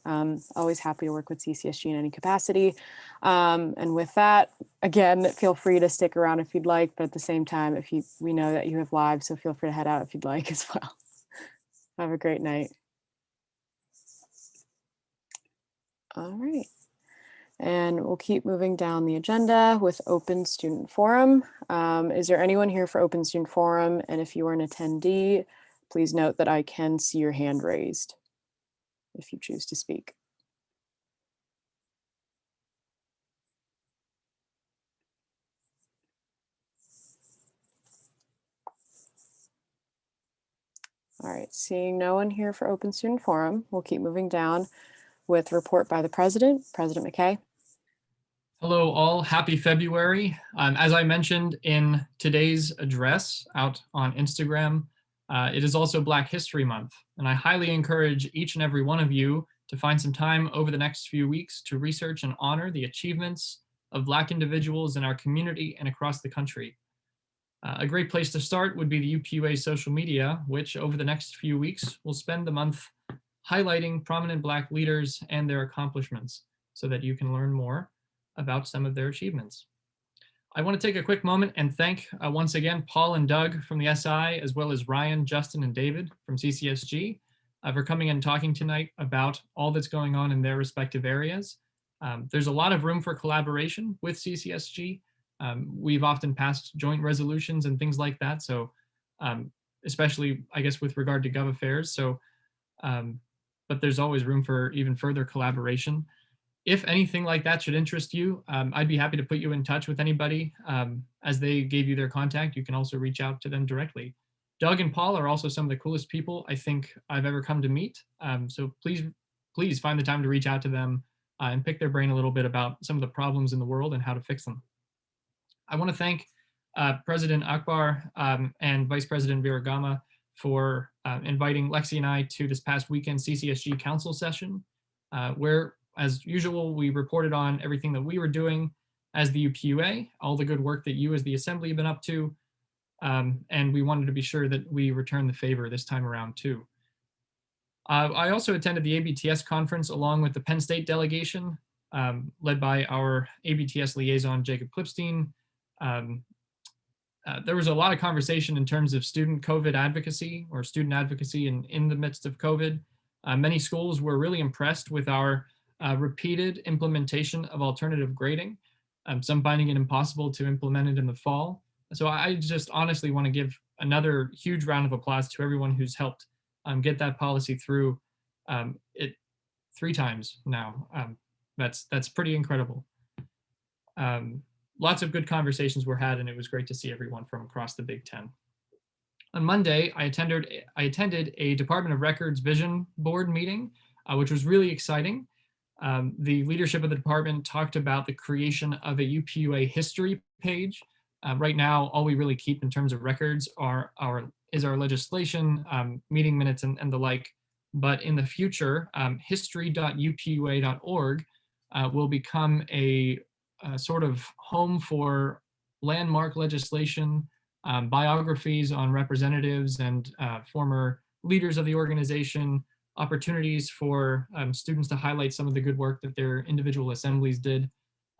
A: Always happy to work with CCSG in any capacity. And with that, again, feel free to stick around if you'd like, but at the same time, we know that you have lives, so feel free to head out if you'd like as well. Have a great night. All right. And we'll keep moving down the agenda with Open Student Forum. Is there anyone here for Open Student Forum? And if you are an attendee, please note that I can see your hand raised if you choose to speak. All right, seeing no one here for Open Student Forum, we'll keep moving down with report by the President. President McKay.
I: Hello all, happy February. As I mentioned in today's address out on Instagram, it is also Black History Month, and I highly encourage each and every one of you to find some time over the next few weeks to research and honor the achievements of Black individuals in our community and across the country. A great place to start would be the UPUA social media, which over the next few weeks will spend the month highlighting prominent Black leaders and their accomplishments so that you can learn more about some of their achievements. I want to take a quick moment and thank once again Paul and Doug from the SI, as well as Ryan, Justin, and David from CCSG for coming and talking tonight about all that's going on in their respective areas. There's a lot of room for collaboration with CCSG. We've often passed joint resolutions and things like that, so especially, I guess, with regard to Gov Affairs. So, but there's always room for even further collaboration. If anything like that should interest you, I'd be happy to put you in touch with anybody. As they gave you their contact, you can also reach out to them directly. Doug and Paul are also some of the coolest people I think I've ever come to meet. So please find the time to reach out to them and pick their brain a little bit about some of the problems in the world and how to fix them. I want to thank President Akbar and Vice President Viragama for inviting Lexi and I to this past weekend CCSG Council session, where, as usual, we reported on everything that we were doing as the UPUA, all the good work that you as the Assembly have been up to, and we wanted to be sure that we return the favor this time around too. I also attended the ABTS conference along with the Penn State delegation, led by our ABTS liaison, Jacob Klipstein. There was a lot of conversation in terms of student COVID advocacy or student advocacy in the midst of COVID. Many schools were really impressed with our repeated implementation of alternative grading, some finding it impossible to implement it in the fall. So I just honestly want to give another huge round of applause to everyone who's helped get that policy through it 3 times now. That's pretty incredible. Lots of good conversations were had, and it was great to see everyone from across the Big Ten. On Monday, I attended a Department of Records Vision Board meeting, which was really exciting. The leadership of the department talked about the creation of a UPUA history page. Right now, all we really keep in terms of records is our legislation, meeting minutes, and the like. But in the future, history.upua.org will become a sort of home for landmark legislation, biographies on representatives and former leaders of the organization, opportunities for students to highlight some of the good work that their individual assemblies did.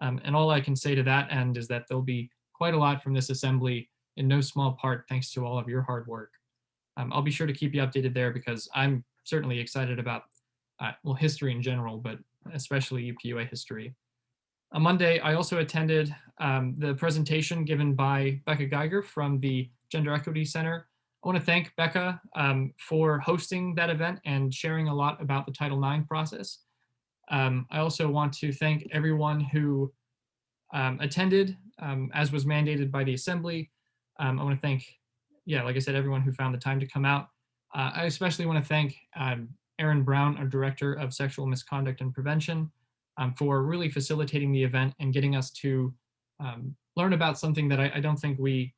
I: And all I can say to that end is that there'll be quite a lot from this assembly, in no small part thanks to all of your hard work. I'll be sure to keep you updated there because I'm certainly excited about, well, history in general, but especially UPUA history. On Monday, I also attended the presentation given by Becca Geiger from the Gender Equity Center. I want to thank Becca for hosting that event and sharing a lot about the Title IX process. I also want to thank everyone who attended, as was mandated by the Assembly. I want to thank, yeah, like I said, everyone who found the time to come out. I especially want to thank Erin Brown, our Director of Sexual Misconduct and Prevention, for really facilitating the event and getting us to learn about something that I don't think we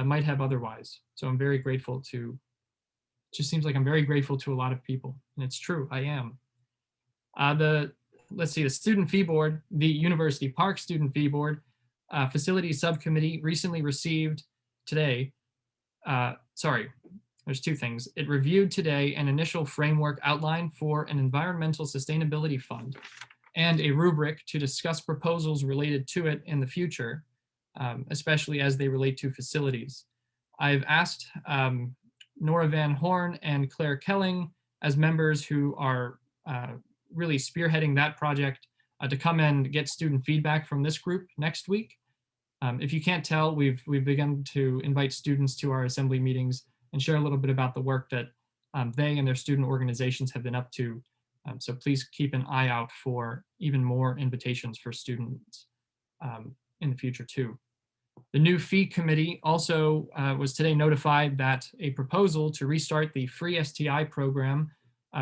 I: might have otherwise. So I'm very grateful to, just seems like I'm very grateful to a lot of people, and it's true, I am. Let's see, the Student Fee Board, the University Park Student Fee Board, Facilities Subcommittee recently received today, sorry, there's two things. It reviewed today an initial framework outline for an environmental sustainability fund and a rubric to discuss proposals related to it in the future, especially as they relate to facilities. I've asked Nora Van Horn and Claire Kelling as members who are really spearheading that project to come and get student feedback from this group next week. If you can't tell, we've begun to invite students to our assembly meetings and share a little bit about the work that they and their student organizations have been up to. So please keep an eye out for even more invitations for students in the future too. The new fee committee also was today notified that a proposal to restart the free STI program,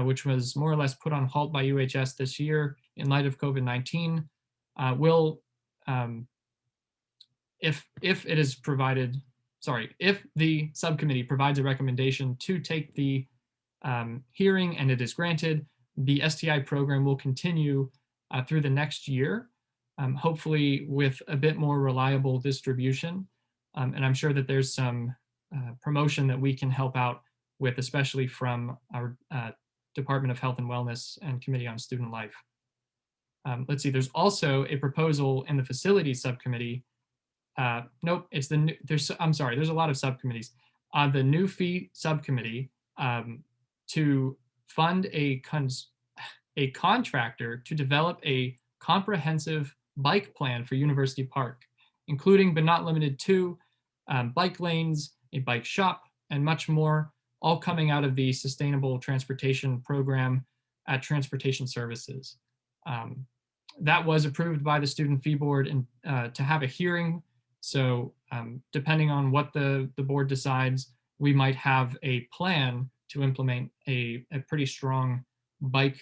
I: which was more or less put on halt by UHS this year in light of COVID-19, will, if it is provided, sorry, if the subcommittee provides a recommendation to take the hearing and it is granted, the STI program will continue through the next year, hopefully with a bit more reliable distribution. And I'm sure that there's some promotion that we can help out with, especially from our Department of Health and Wellness and Committee on Student Life. Let's see, there's also a proposal in the Facilities Subcommittee. Nope, it's the new, I'm sorry, there's a lot of subcommittees. The new fee subcommittee to fund a contractor to develop a comprehensive bike plan for University Park, including but not limited to bike lanes, a bike shop, and much more, all coming out of the Sustainable Transportation Program at Transportation Services. That was approved by the Student Fee Board and to have a hearing. So depending on what the board decides, we might have a plan to implement a pretty strong bike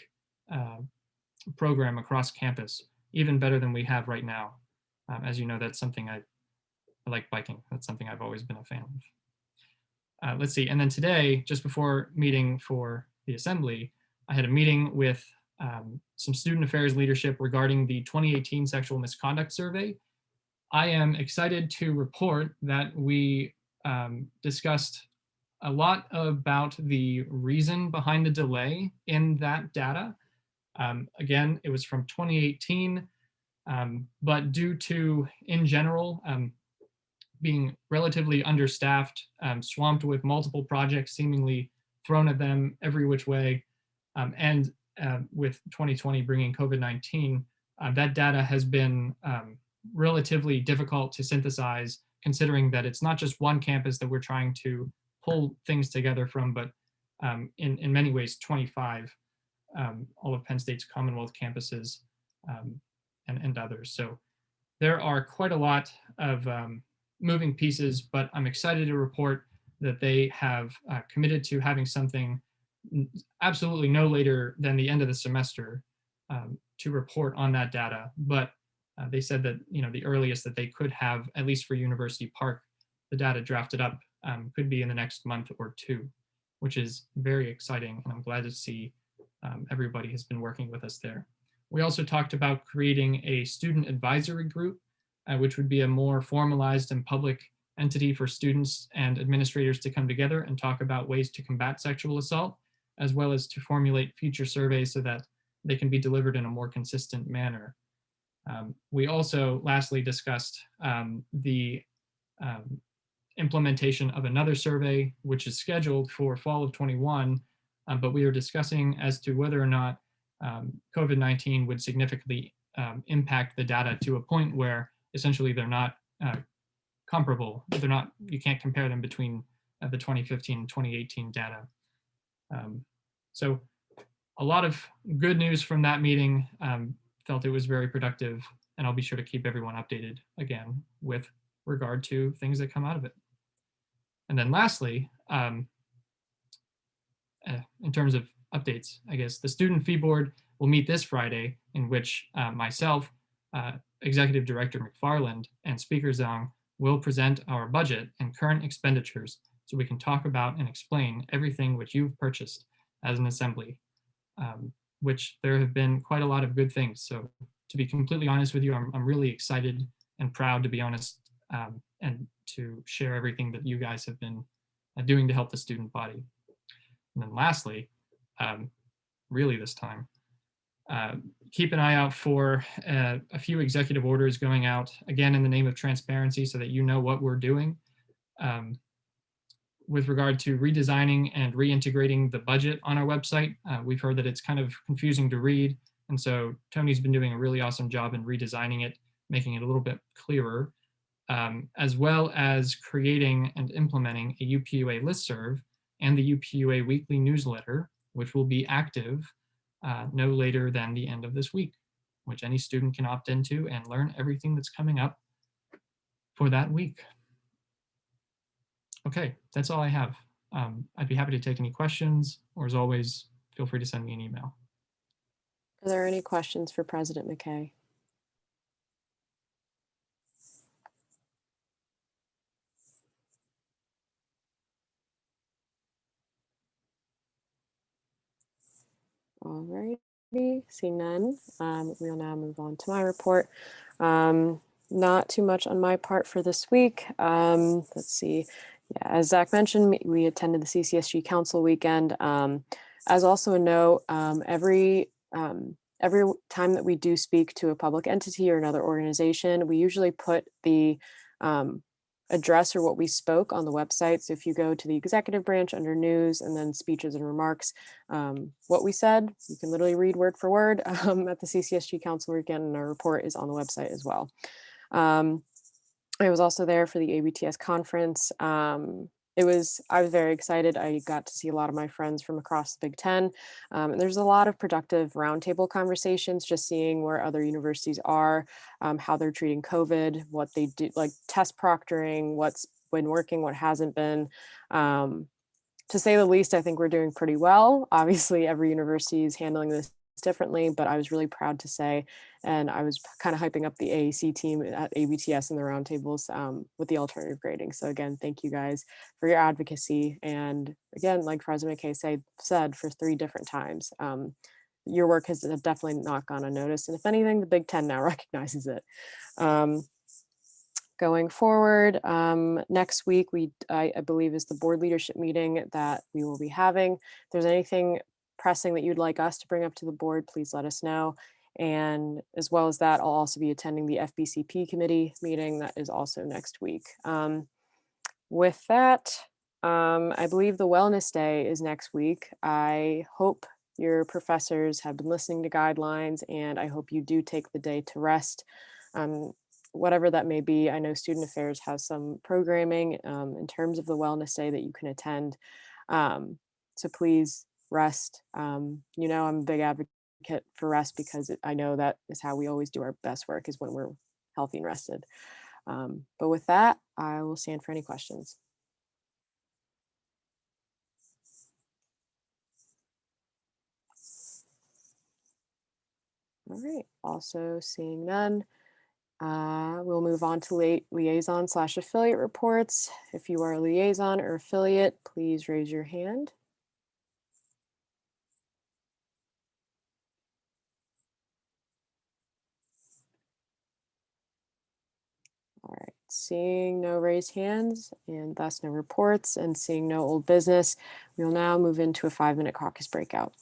I: program across campus, even better than we have right now. As you know, that's something I like biking. That's something I've always been a fan of. Let's see, and then today, just before meeting for the assembly, I had a meeting with some student affairs leadership regarding the 2018 sexual misconduct survey. I am excited to report that we discussed a lot about the reason behind the delay in that data. Again, it was from 2018, but due to, in general, being relatively understaffed, swamped with multiple projects seemingly thrown at them every which way, and with 2020 bringing COVID-19, that data has been relatively difficult to synthesize, considering that it's not just one campus that we're trying to pull things together from, but in many ways 25, all of Penn State's Commonwealth campuses and others. So there are quite a lot of moving pieces, but I'm excited to report that they have committed to having something absolutely no later than the end of the semester to report on that data. But they said that, you know, the earliest that they could have, at least for University Park, the data drafted up could be in the next month or two, which is very exciting. And I'm glad to see everybody has been working with us there. We also talked about creating a student advisory group, which would be a more formalized and public entity for students and administrators to come together and talk about ways to combat sexual assault, as well as to formulate future surveys so that they can be delivered in a more consistent manner. We also lastly discussed the implementation of another survey, which is scheduled for fall of 21, but we are discussing as to whether or not COVID-19 would significantly impact the data to a point where essentially they're not comparable. They're not, you can't compare them between the 2015 and 2018 data. So a lot of good news from that meeting. Felt it was very productive, and I'll be sure to keep everyone updated again with regard to things that come out of it. And then lastly, in terms of updates, I guess the Student Fee Board will meet this Friday, in which myself, Executive Director McFarland, and Speaker Zhang will present our budget and current expenditures so we can talk about and explain everything which you've purchased as an assembly, which there have been quite a lot of good things. So to be completely honest with you, I'm really excited and proud, to be honest, and to share everything that you guys have been doing to help the student body. And then lastly, really this time, keep an eye out for a few executive orders going out, again, in the name of transparency, so that you know what we're doing. With regard to redesigning and reintegrating the budget on our website, we've heard that it's kind of confusing to read. And so Tony's been doing a really awesome job in redesigning it, making it a little bit clearer, as well as creating and implementing a UPUA listserv and the UPUA weekly newsletter, which will be active no later than the end of this week, which any student can opt into and learn everything that's coming up for that week. Okay, that's all I have. I'd be happy to take any questions, or as always, feel free to send me an email.
A: Are there any questions for President McKay? All righty, seeing none, we'll now move on to my report. Not too much on my part for this week. Let's see. Yeah, as Zach mentioned, we attended the CCSG Council weekend. As also a note, every time that we do speak to a public entity or another organization, we usually put the address or what we spoke on the website. So if you go to the executive branch under news and then speeches and remarks, what we said, you can literally read word for word at the CCSG Council weekend, and our report is on the website as well. I was also there for the ABTS conference. I was very excited. I got to see a lot of my friends from across the Big Ten. And there's a lot of productive roundtable conversations, just seeing where other universities are, how they're treating COVID, what they do, like test proctoring, what's been working, what hasn't been. To say the least, I think we're doing pretty well. Obviously, every university is handling this differently, but I was really proud to say, and I was kind of hyping up the AAC team at ABTS in the roundtables with the alternative grading. So again, thank you guys for your advocacy. And again, like President McKay said for 3 different times, your work has definitely not gone unnoticed. And if anything, the Big Ten now recognizes it. Going forward, next week, I believe is the board leadership meeting that we will be having. If there's anything pressing that you'd like us to bring up to the board, please let us know. And as well as that, I'll also be attending the FBCP committee meeting that is also next week. With that, I believe the wellness day is next week. I hope your professors have been listening to guidelines, and I hope you do take the day to rest. Whatever that may be, I know Student Affairs has some programming in terms of the wellness day that you can attend. So please rest. You know, I'm a big advocate for rest because I know that is how we always do our best work, is when we're healthy and rested. But with that, I will stand for any questions. All right, also seeing none. We'll move on to liaison/affiliate reports. If you are a liaison or affiliate, please raise your hand. All right, seeing no raised hands and thus no reports, and seeing no old business, we will now move into a 5-minute caucus breakout.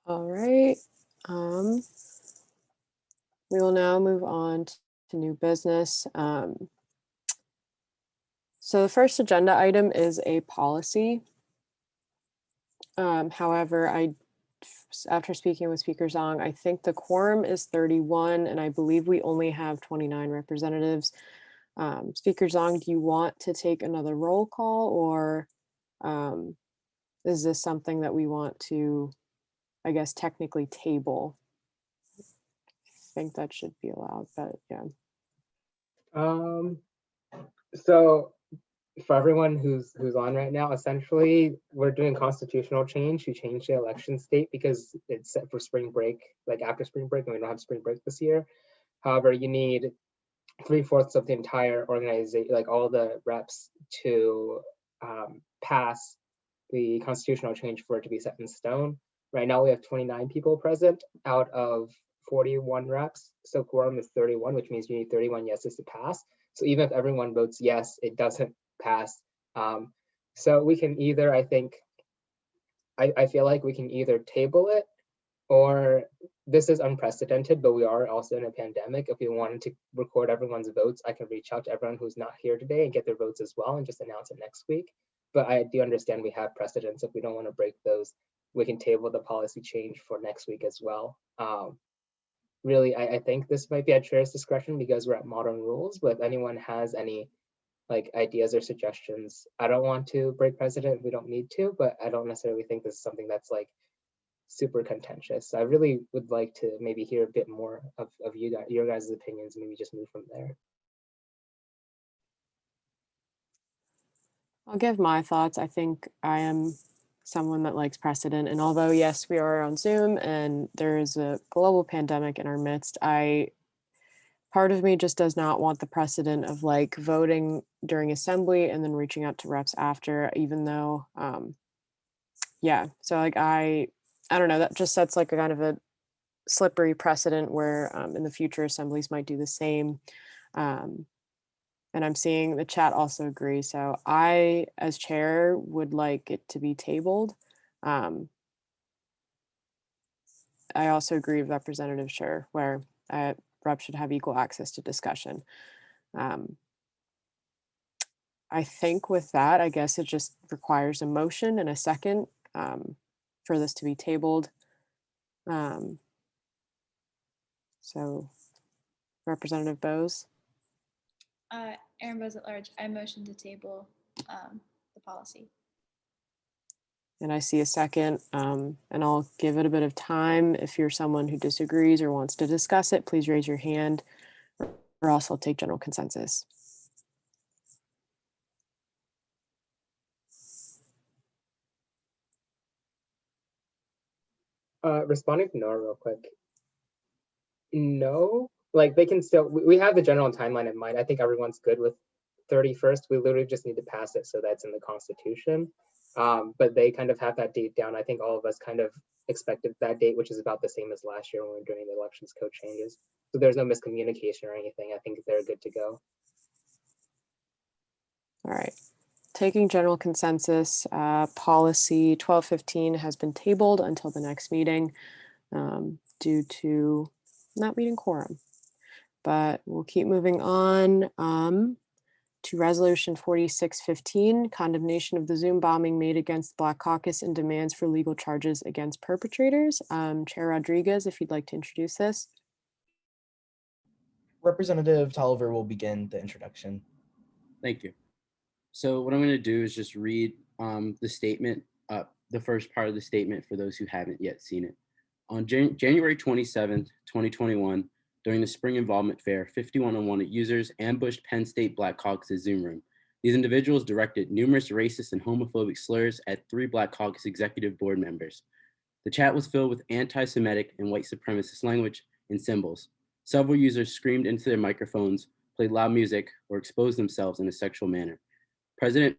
A: All right. We will now move on to new business. So the first agenda item is a policy. However, after speaking with Speaker Zhang, I think the quorum is 31, and I believe we only have 29 representatives. Speaker Zhang, do you want to take another roll call, or is this something that we want to, I guess, technically table? I think that should be allowed, but yeah.
B: So for everyone who's on right now, essentially we're doing constitutional change to change the election state because it's set for spring break, like after spring break, and we don't have spring break this year. However, you need 3/4 of the entire organization, like all the reps, to pass the constitutional change for it to be set in stone. Right now we have 29 people present out of 41 reps. So quorum is 31, which means you need 31 yeses to pass. So even if everyone votes yes, it doesn't pass. So we can either, I think, I feel like we can either table it, or this is unprecedented, but we are also in a pandemic. If we wanted to record everyone's votes, I can reach out to everyone who's not here today and get their votes as well and just announce it next week. But I do understand we have precedents. If we don't want to break those, we can table the policy change for next week as well. Really, I think this might be at chair's discretion because we're at modern rules, but if anyone has any like ideas or suggestions, I don't want to break precedent. We don't need to, but I don't necessarily think this is something that's like super contentious. I really would like to maybe hear a bit more of your guys' opinions, and maybe just move from there.
A: I'll give my thoughts. I think I am someone that likes precedent. And although, yes, we are on Zoom and there is a global pandemic in our midst, part of me just does not want the precedent of like voting during assembly and then reaching out to reps after, even though, yeah. So like, I don't know, that just sets like a kind of a slippery precedent where in the future assemblies might do the same. And I'm seeing the chat also agree. So I, as chair, would like it to be tabled. I also agree with Representative Scher, where reps should have equal access to discussion. I think with that, I guess it just requires a motion and a second for this to be tabled. So Representative Bose.
H: Aaron Bose at large, I motion to table the policy.
A: And I see a second, and I'll give it a bit of time. If you're someone who disagrees or wants to discuss it, please raise your hand, or else I'll take general consensus.
B: Responding to Nora real quick. No, like they can still, we have the general timeline in mind. I think everyone's good with 31st. We literally just need to pass it so that's in the Constitution. But they kind of have that date down. I think all of us kind of expected that date, which is about the same as last year when we were doing the elections code changes. So there's no miscommunication or anything. I think they're good to go.
A: All right. Taking general consensus, policy 1215 has been tabled until the next meeting due to not meeting quorum. But we'll keep moving on to resolution 4615, condemnation of the Zoom bombing made against the Black Caucus and demands for legal charges against perpetrators. Chair Rodriguez, if you'd like to introduce this.
M: Representative Tolliver will begin the introduction.
D: Thank you. So what I'm going to do is just read the statement, the first part of the statement for those who haven't yet seen it. On January 27th, 2021, during the Spring Involvement Fair, 51 unwanted users ambushed Penn State Black Caucus Zoom room. These individuals directed numerous racist and homophobic slurs at 3 Black Caucus executive board members. The chat was filled with anti-Semitic and white supremacist language and symbols. Several users screamed into their microphones, played loud music, or exposed themselves in a sexual manner. President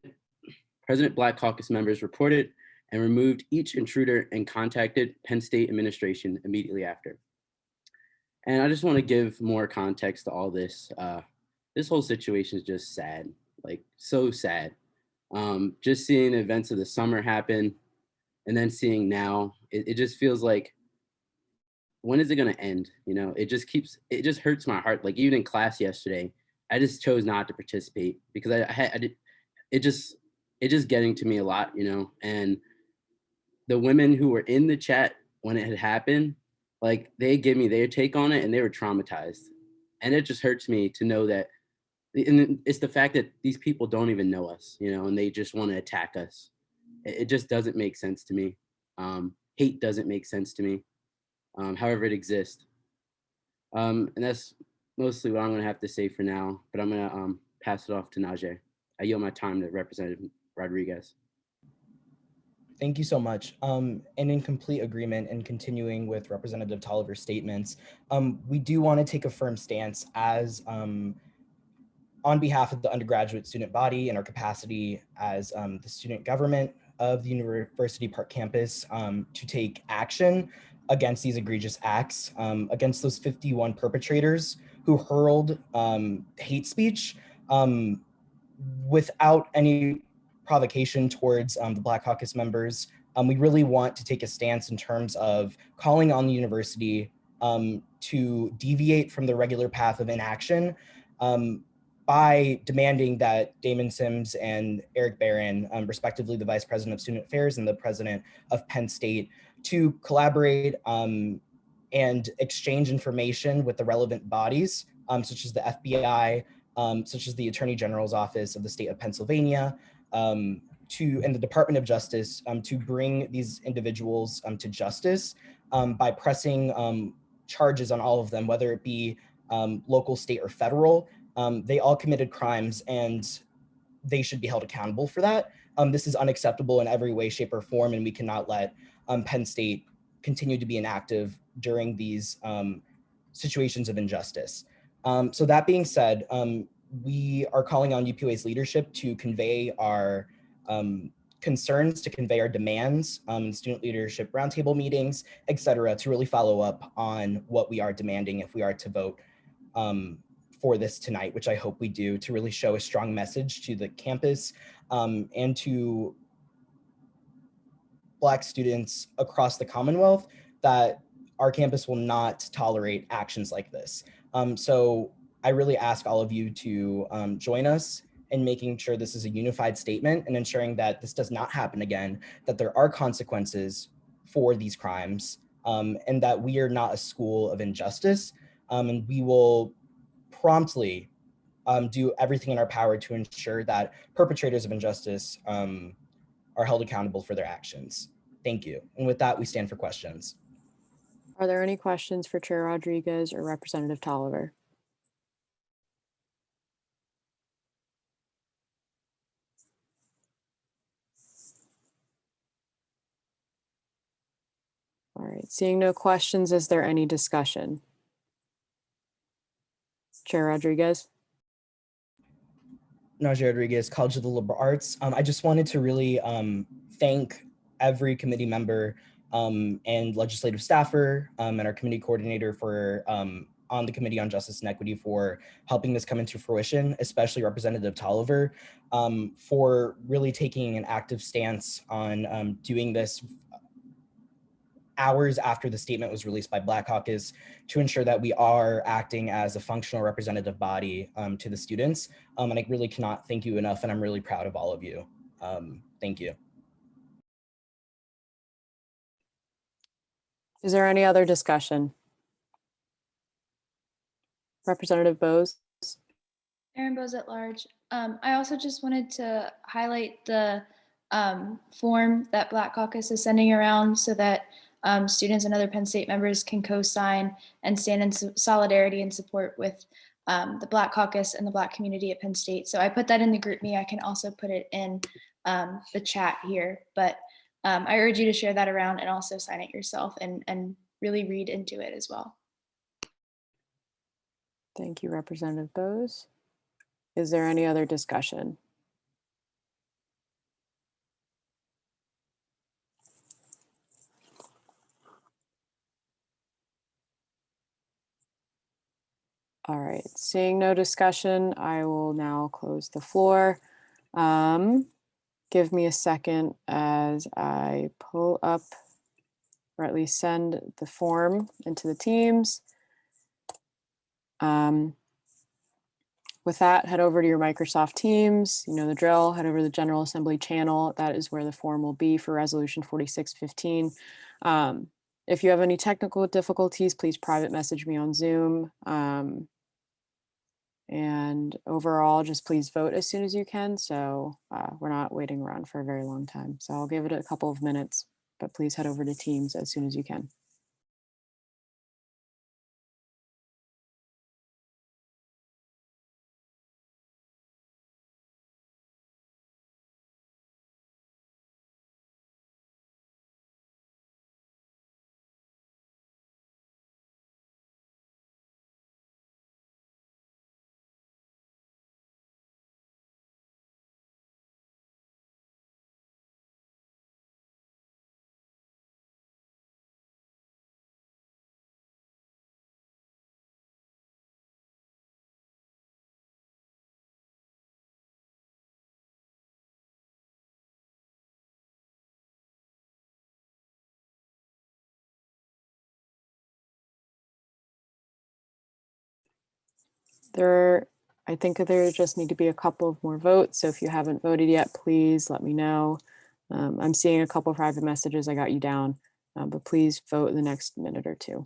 D: Black Caucus members reported and removed each intruder and contacted Penn State administration immediately after. And I just want to give more context to all this. This whole situation is just sad, like so sad. Just seeing the events of the summer happen, and then seeing now, it just feels like, when is it going to end? You know, it just hurts my heart. Like even in class yesterday, I just chose not to participate because I did, it just getting to me a lot, you know. And the women who were in the chat when it had happened, like they give me their take on it and they were traumatized. And it just hurts me to know that, and it's the fact that these people don't even know us, you know, and they just want to attack us. It just doesn't make sense to me. Hate doesn't make sense to me, however it exists. And that's mostly what I'm going to have to say for now, but I'm going to pass it off to Najee. I yield my time to Representative Rodriguez.
M: Thank you so much. And in complete agreement and continuing with Representative Tolliver's statements, we do want to take a firm stance as on behalf of the undergraduate student body and our capacity as the student government of the University Park campus to take action against these egregious acts, against those 51 perpetrators who hurled hate speech without any provocation towards the Black Caucus members. We really want to take a stance in terms of calling on the university to deviate from the regular path of inaction by demanding that Damon Sims and Eric Barron, respectively the Vice President of Student Affairs and the President of Penn State, to collaborate and exchange information with the relevant bodies, such as the FBI, such as the Attorney General's Office of the State of Pennsylvania, and the Department of Justice to bring these individuals to justice by pressing charges on all of them, whether it be local, state, or federal. They all committed crimes and they should be held accountable for that. This is unacceptable in every way, shape, or form, and we cannot let Penn State continue to be inactive during these situations of injustice. So that being said, we are calling on UPUA's leadership to convey our concerns, to convey our demands in student leadership roundtable meetings, et cetera, to really follow up on what we are demanding if we are to vote for this tonight, which I hope we do, to really show a strong message to the campus and to Black students across the Commonwealth that our campus will not tolerate actions like this. So I really ask all of you to join us in making sure this is a unified statement and ensuring that this does not happen again, that there are consequences for these crimes, and that we are not a school of injustice, and we will promptly do everything in our power to ensure that perpetrators of injustice are held accountable for their actions. Thank you. And with that, we stand for questions.
A: Are there any questions for Chair Rodriguez or Representative Tolliver? All right, seeing no questions, is there any discussion? Chair Rodriguez.
M: Najee Rodriguez, College of the Liberal Arts. I just wanted to really thank every committee member and legislative staffer and our committee coordinator for on the Committee on Justice and Equity for helping this come into fruition, especially Representative Tolliver for really taking an active stance on doing this hours after the statement was released by Black Caucus to ensure that we are acting as a functional representative body to the students. And I really cannot thank you enough, and I'm really proud of all of you. Thank you.
A: Is there any other discussion? Representative Bose.
H: Aaron Bose at large. I also just wanted to highlight the form that Black Caucus is sending around so that students and other Penn State members can co-sign and stand in solidarity and support with the Black Caucus and the Black community at Penn State. So I put that in the group me. I can also put it in the chat here, but I urge you to share that around and also sign it yourself and really read into it as well.
A: Thank you, Representative Bose. Is there any other discussion? All right, seeing no discussion, I will now close the floor. Can give me a second as I pull up, or at least send the form into the Teams. With that, head over to your Microsoft Teams. You know the drill. Head over to the General Assembly channel. That is where the form will be for Resolution 4615. If you have any technical difficulties, please private message me on Zoom. And overall, just please vote as soon as you can. So we're not waiting around for a very long time. So I'll give it a couple of minutes, but please head over to Teams as soon as you can. I think there just need to be a couple of more votes. So if you haven't voted yet, please let me know. I'm seeing a couple of private messages. I got you down, but please vote in the next minute or two.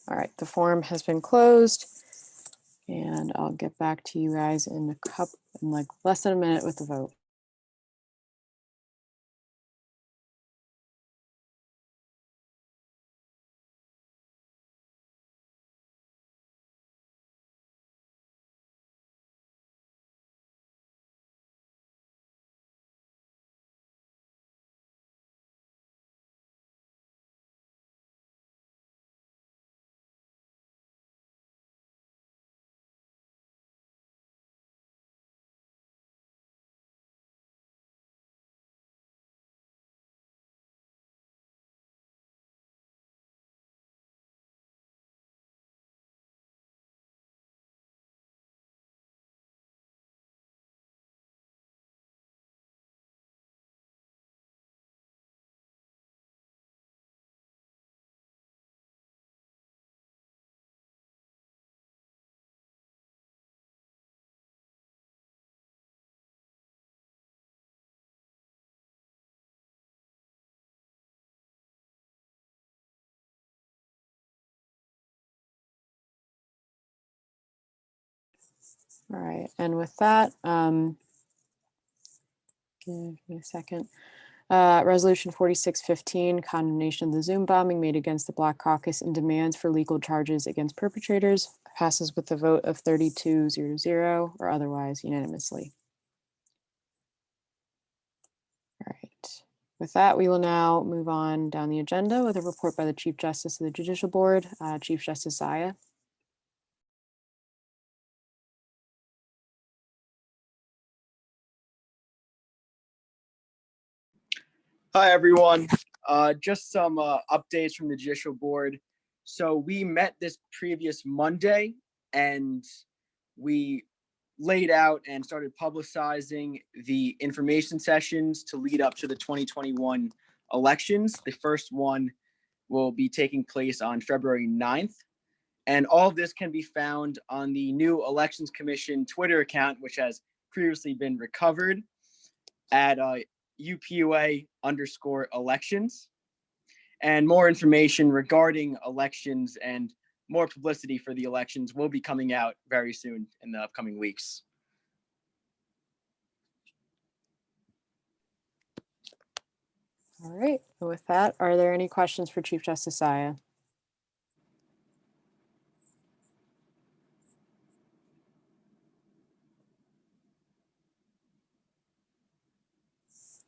A: All right, the form has been closed, and I'll get back to you guys in like less than a minute with the vote. All right, and with that, give me a second. Resolution 4615, condemnation of the Zoom bombing made against the Black Caucus and demands for legal charges against perpetrators passes with a vote of 32-0 or otherwise unanimously. All right. With that, we will now move on down the agenda with a report by the Chief Justice of the Judicial Board, Chief Justice Zaya.
N: Hi, everyone. Just some updates from the Judicial Board. So we met this previous Monday and we laid out and started publicizing the information sessions to lead up to the 2021 elections. The first one will be taking place on February 9th. And all of this can be found on the new Elections Commission Twitter account, which has previously been recovered at UPUA_elections. And more information regarding elections and more publicity for the elections will be coming out very soon in the upcoming weeks.
A: All right, and with that, are there any questions for Chief Justice Zia?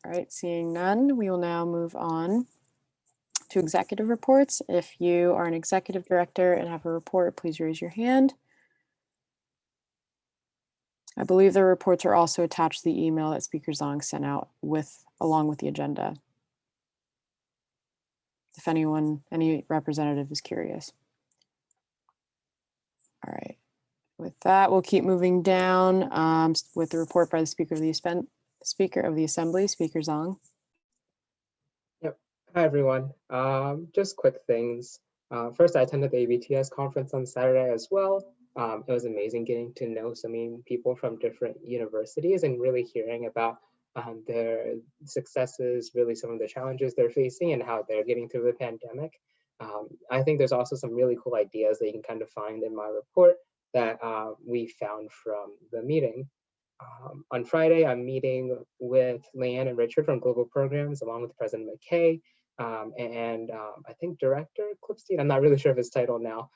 A: All right, seeing none, we will now move on to executive reports. If you are an executive director and have a report, please raise your hand. I believe the reports are also attached to the email that Speaker Zong sent out along with the agenda. If any representative is curious. All right, with that, we'll keep moving down with the report by the Speaker of the Assembly, Speaker Zong.
B: Yep. Hi, everyone. Just quick things. First, I attended the ABTS conference on Saturday as well. It was amazing getting to know so many people from different universities and really hearing about their successes, really some of the challenges they're facing and how they're getting through the pandemic. I think there's also some really cool ideas that you can kind of find in my report that we found from the meeting. On Friday, I'm meeting with Leanne and Richard from Global Programs, along with President McKay and I think Director Clipstein. I'm not really sure of his title now,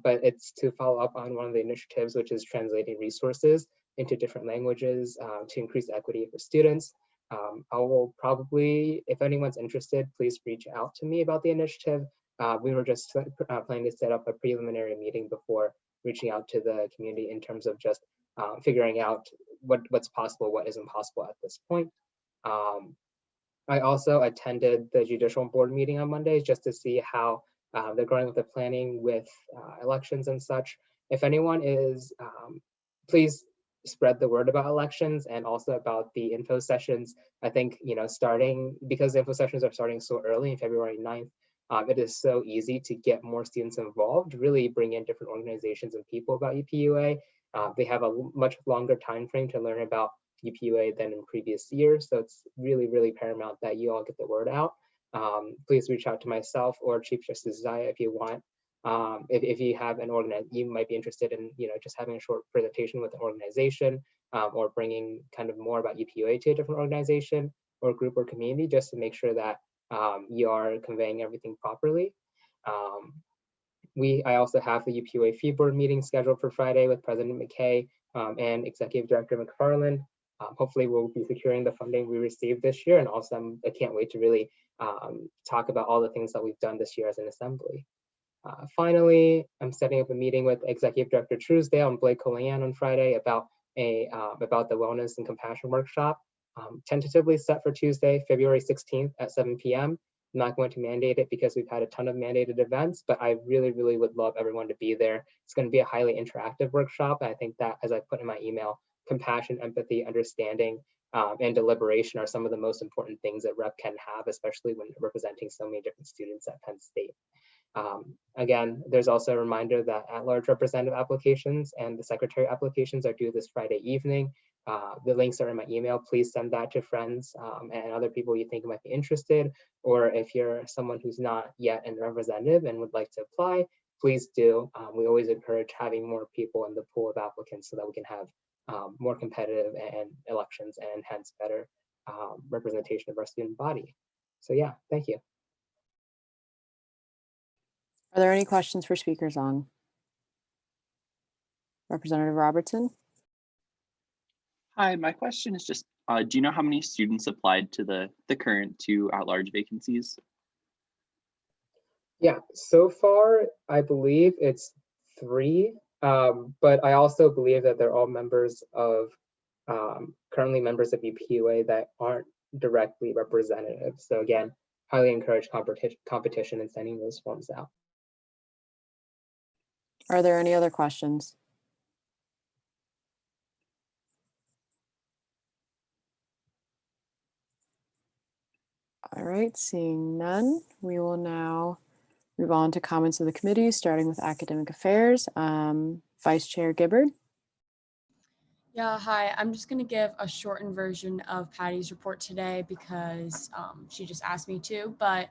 B: but it's to follow up on one of the initiatives, which is translating resources into different languages to increase equity for students. I will probably, if anyone's interested, please reach out to me about the initiative. We were just planning to set up a preliminary meeting before reaching out to the community in terms of just figuring out what's possible, what isn't possible at this point. I also attended the judicial board meeting on Monday just to see how they're going with the planning with elections and such. If anyone is, please spread the word about elections and also about the info sessions. I think, starting, because the info sessions are starting so early in February 9th, it is so easy to get more students involved, really bring in different organizations and people about UPUA. They have a much longer time frame to learn about UPUA than in previous years. So it's really, really paramount that you all get the word out. Please reach out to myself or Chief Justice Zia if you want. If you have an you might be interested in, just having a short presentation with an organization or bringing kind of more about UPUA to a different organization or group or community, just to make sure that you are conveying everything properly. I also have the UPUA Fee Board meeting scheduled for Friday with President McKay and Executive Director McFarland. Hopefully we'll be securing the funding we received this year. And also I can't wait to really talk about all the things that we've done this year as an assembly. Finally, I'm setting up a meeting with Executive Director Truesdale and Blake Colian on Friday about the Wellness and Compassion Workshop, tentatively set for Tuesday, February 16th at 7 p.m. I'm not going to mandate it because we've had a ton of mandated events, but I really, really would love everyone to be there. It's going to be a highly interactive workshop. I think that, as I put in my email, compassion, empathy, understanding, and deliberation are some of the most important things that rep can have, especially when representing so many different students at Penn State. Again, there's also a reminder that at-large representative applications and the secretary applications are due this Friday evening. The links are in my email. Please send that to friends and other people you think might be interested. Or if you're someone who's not yet a representative and would like to apply, please do. We always encourage having more people in the pool of applicants so that we can have more competitive and elections and hence better representation of our student body. So yeah, thank you.
A: Are there any questions for Speaker Zong? Representative Robertson?
O: Hi, my question is just, do you know how many students applied to the current 2 at-large vacancies?
B: Yeah, so far, I believe it's 3, but I also believe that they're all members of, currently members of UPUA that aren't directly representative. So again, highly encourage competition in sending those forms out.
A: Are there any other questions? All right, seeing none, we will now Move on to comments of the committee, starting with academic affairs. Vice Chair Gibbard.
P: Yeah, hi. I'm just going to give a shortened version of Patty's report today because she just asked me to, but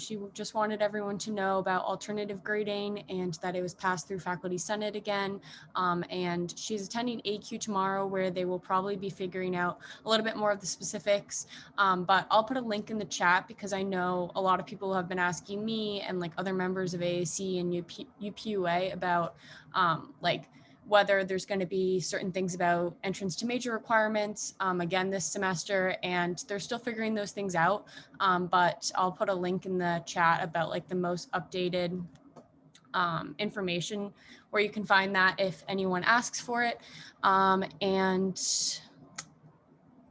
P: she just wanted everyone to know about alternative grading and that it was passed through Faculty Senate again. And she's attending AQ tomorrow where they will probably be figuring out a little bit more of the specifics. But I'll put a link in the chat because I know a lot of people have been asking me and like other members of AAC and UPUA about whether there's going to be certain things about entrance to major requirements again this semester, and they're still figuring those things out. But I'll put a link in the chat about like the most updated information where you can find that if anyone asks for it. And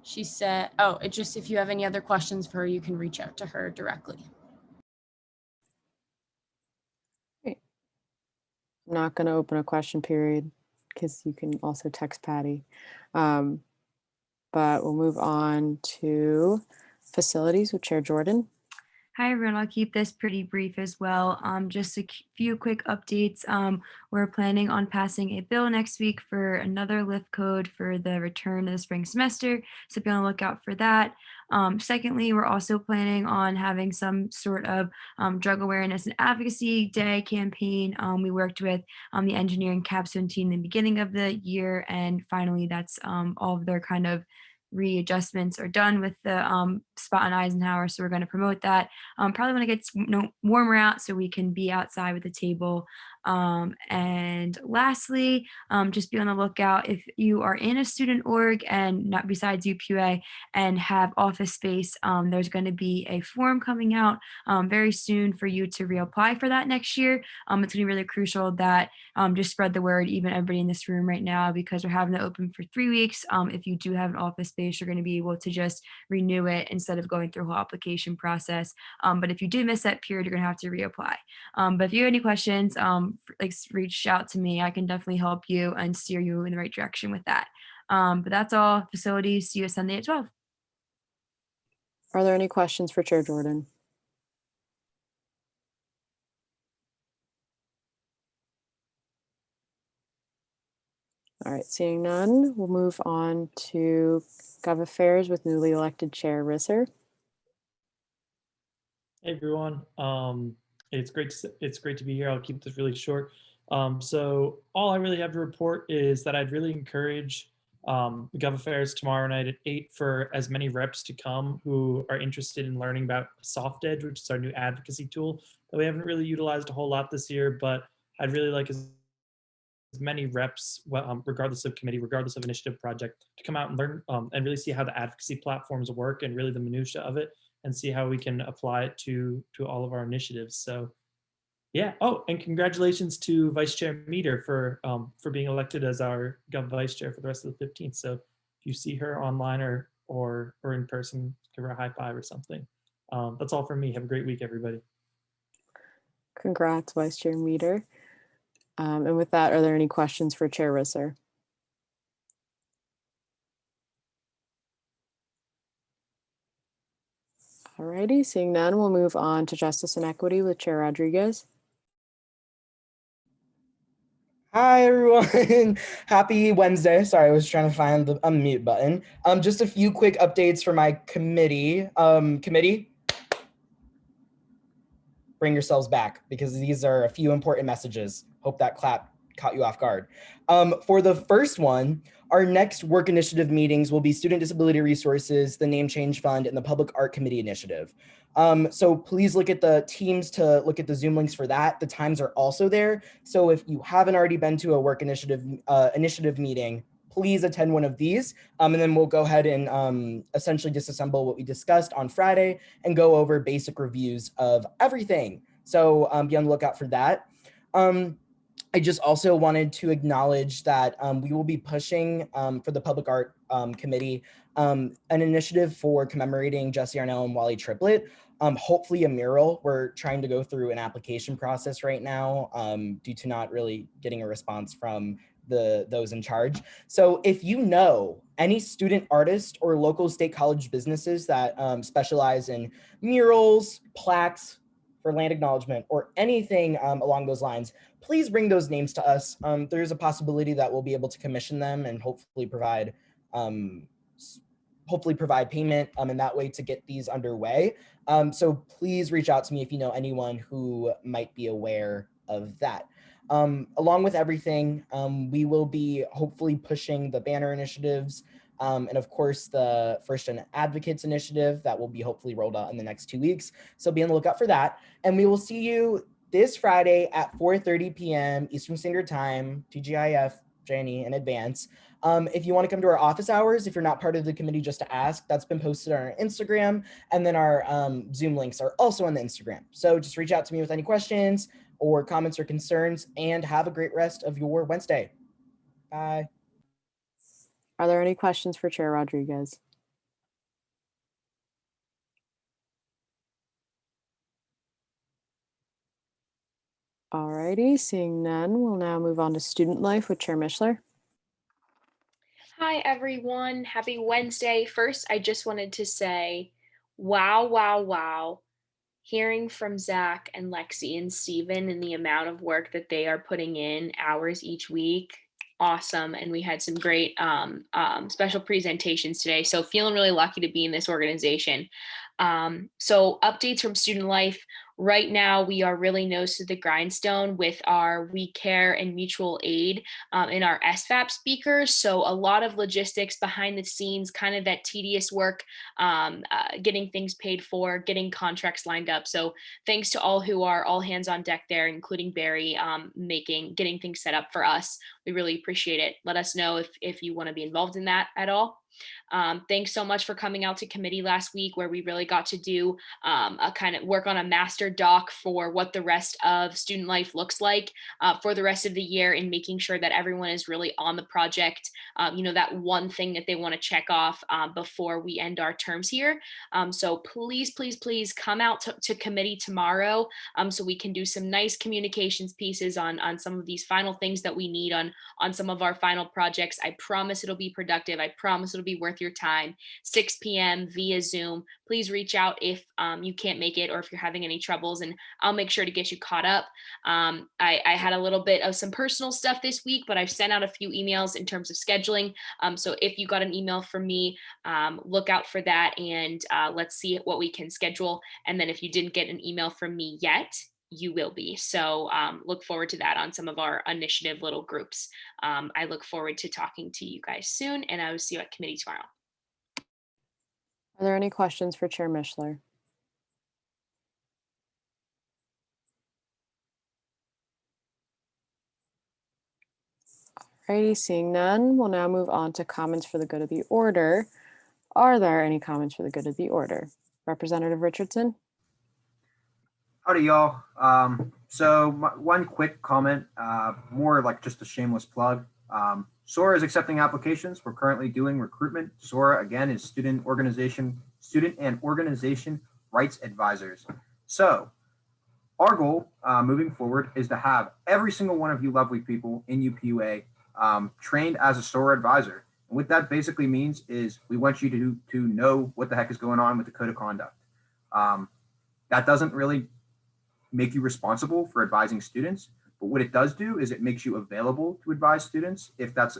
P: she said, oh, it just, if you have any other questions for her, you can reach out to her directly.
A: Great. I'm not going to open a question period because you can also text Patty. But we'll move on to facilities with Chair Jordan.
C: Hi, everyone. I'll keep this pretty brief as well. Just a few quick updates. We're planning on passing a bill next week for another lift code for the return of the spring semester, so be on the lookout for that. Secondly, we're also planning on having some sort of drug awareness and advocacy day campaign. We worked with the engineering capstone team in the beginning of the year, and finally that's all of their kind of readjustments are done with the spot on Eisenhower, so we're going to promote that probably when it gets warmer out so we can be outside with the table. And lastly, just be on the lookout if you are in a student org and not besides UPUA and have office space. There's going to be a form coming out very soon for you to reapply for that next year. It's going to be really crucial that just spread the word, even everybody in this room right now, because we're having it open for 3 weeks. If you do have an office space, you're going to be able to just renew it instead of going through a whole application process. But if you do miss that period, you're going to have to reapply. But if you have any questions, reach out to me. I can definitely help you and steer you in the right direction with that. But that's all. Facilities, see you Sunday at 12.
A: Are there any questions for Chair Jordan? All right, seeing none, we'll move on to Gov Affairs with newly elected Chair Risser.
Q: Hey everyone, it's great to be here. I'll keep this really short. So all I really have to report is that I'd really encourage the Gov Affairs tomorrow night at 8 for as many reps to come who are interested in learning about Soft Edge, which is our new advocacy tool that we haven't really utilized a whole lot this year, but I'd really like as many reps, regardless of committee, regardless of initiative project, to come out and learn and really see how the advocacy platforms work and really the minutia of it, and see how we can apply it to all of our initiatives. So yeah. Oh, and congratulations to Vice Chair Meter for being elected as our Gov Vice Chair for the rest of the 15th. So if you see her online or in person, give her a high five or something. That's all from me. Have a great week, everybody.
A: Congrats, Vice Chair Meter. And with that, are there any questions for Chair Risser? Alrighty, seeing none, we'll move on to Justice and Equity with Chair Rodriguez.
M: Hi, everyone. Happy Wednesday. Sorry, I was trying to find the unmute button. Just a few quick updates for my committee. Committee, bring yourselves back because these are a few important messages. Hope that clap caught you off guard. For the first one, our next work initiative meetings will be Student Disability Resources, the Name Change Fund, and the Public Art Committee Initiative. So please look at the teams to look at the Zoom links for that. The times are also there. So if you haven't already been to a work initiative meeting, please attend one of these. And then we'll go ahead and essentially disassemble what we discussed on Friday and go over basic reviews of everything. So be on the lookout for that. I just also wanted to acknowledge that we will be pushing for the Public Art Committee an initiative for commemorating Jesse Arnell and Wally Triplett. Hopefully a mural. We're trying to go through an application process right now due to not really getting a response from those in charge. So if you know any student artist or local state college businesses that specialize in murals, plaques, for land acknowledgement, or anything along those lines, please bring those names to us. There's a possibility that we'll be able to commission them and hopefully provide payment in that way to get these underway. So please reach out to me if you know anyone who might be aware of that. Along with everything, we will be hopefully pushing the banner initiatives, and of course the First Gen Advocates initiative that will be hopefully rolled out in the next 2 weeks. So be on the lookout for that. And we will see you this Friday at 4:30 p.m. Eastern Standard Time, TGIF, Janie, in advance. If you want to come to our office hours, if you're not part of the committee, just to ask, that's been posted on our Instagram. And then our Zoom links are also on the Instagram. So just reach out to me with any questions or comments or concerns, and have a great rest of your Wednesday. Bye.
A: Are there any questions for Chair Rodriguez? Alrighty, seeing none, we'll now move on to student life with Chair Mishler.
R: Hi, everyone. Happy Wednesday. First, I just wanted to say, wow, wow, wow. Hearing from Zach and Lexi and Steven and the amount of work that they are putting in hours each week, awesome. And we had some great special presentations today. So feeling really lucky to be in this organization. So updates from student life. Right now, we are really nose to the grindstone with our We Care and mutual aid in our SFAP speakers. So a lot of logistics behind the scenes, kind of that tedious work, getting things paid for, getting contracts lined up. So thanks to all who are all hands on deck there, including Barry, getting things set up for us. We really appreciate it. Let us know if you want to be involved in that at all. Thanks so much for coming out to committee last week, where we really got to do a kind of work on a master doc for what the rest of student life looks like for the rest of the year, and making sure that everyone is really on the project, that one thing that they want to check off before we end our terms here. So please, please, please come out to committee tomorrow so we can do some nice communications pieces on some of these final things that we need on some of our final projects. I promise it'll be productive. I promise it'll be worth your time. 6 p.m. via Zoom. Please reach out if you can't make it, or if you're having any troubles, and I'll make sure to get you caught up. I had a little bit of some personal stuff this week, but I've sent out a few emails in terms of scheduling. So if you got an email from me, look out for that, and let's see what we can schedule. And then if you didn't get an email from me yet, you will be. So look forward to that on some of our initiative little groups. I look forward to talking to you guys soon, and I will see you at committee tomorrow.
A: Are there any questions for Chair Mishler? Alrighty, seeing none, we'll now move on to comments for the good of the order. Are there any comments for the good of the order? Representative Richardson?
E: Howdy, y'all. So one quick comment, more like just a shameless plug. SORA is accepting applications. We're currently doing recruitment. SORA, again, is student and organization rights advisors. So our goal moving forward is to have every single one of you lovely people in UPUA trained as a SORA advisor. And what that basically means is we want you to know what the heck is going on with the code of conduct. That doesn't really make you responsible for advising students, but what it does do is it makes you available to advise students if that's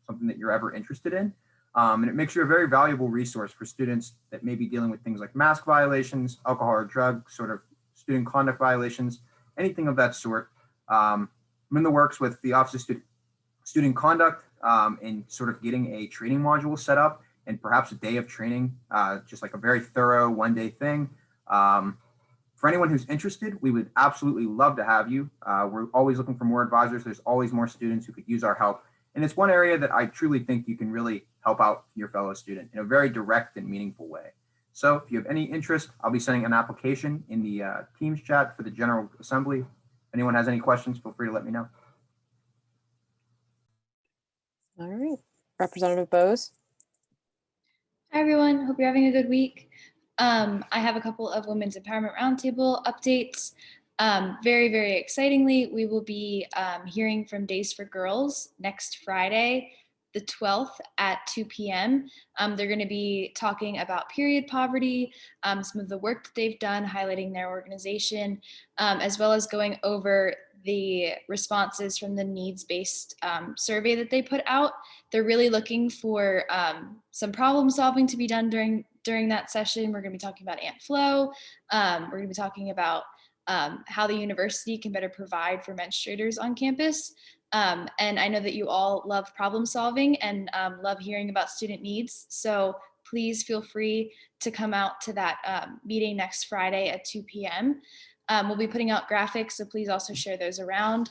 E: something that you're ever interested in. And it makes you a very valuable resource for students that may be dealing with things like mask violations, alcohol or drug sort of student conduct violations, anything of that sort. I'm in the works with the Office of Student Conduct and sort of getting a training module set up, and perhaps a day of training, just like a very thorough one-day thing. For anyone who's interested, we would absolutely love to have you. We're always looking for more advisors. There's always more students who could use our help. And it's one area that I truly think you can really help out your fellow student in a very direct and meaningful way. So if you have any interest, I'll be sending an application in the Teams chat for the General Assembly. If anyone has any questions, feel free to let me know.
A: All right, Representative Bose.
H: Hi, everyone. Hope you're having a good week. I have a couple of Women's Empowerment Roundtable updates. Very, very excitingly, we will be hearing from Days for Girls next Friday the 12th at 2 p.m. They're going to be talking about period poverty, some of the work that they've done, highlighting their organization, as well as going over the responses from the needs-based survey that they put out. They're really looking for some problem solving to be done during that session. We're going to be talking about Ant Flow. We're going to be talking about how the university can better provide for menstruators on campus. And I know that you all love problem solving and love hearing about student needs. So please feel free to come out to that meeting next Friday at 2 p.m. We'll be putting out graphics, so please also share those around.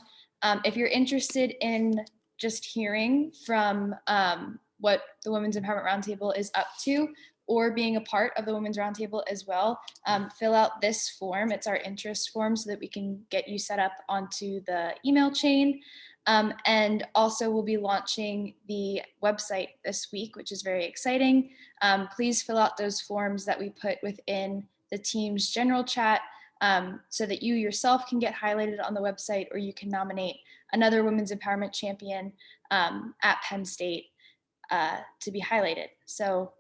H: If you're interested in just hearing from what the Women's Empowerment Roundtable is up to, or being a part of the Women's Roundtable as well, fill out this form. It's our interest form so that we can get you set up onto the email chain. And also we'll be launching the website this week, which is very exciting. Please fill out those forms that we put within the team's general chat so that you yourself can get highlighted on the website, or you can nominate another women's empowerment champion at Penn State to be highlighted. So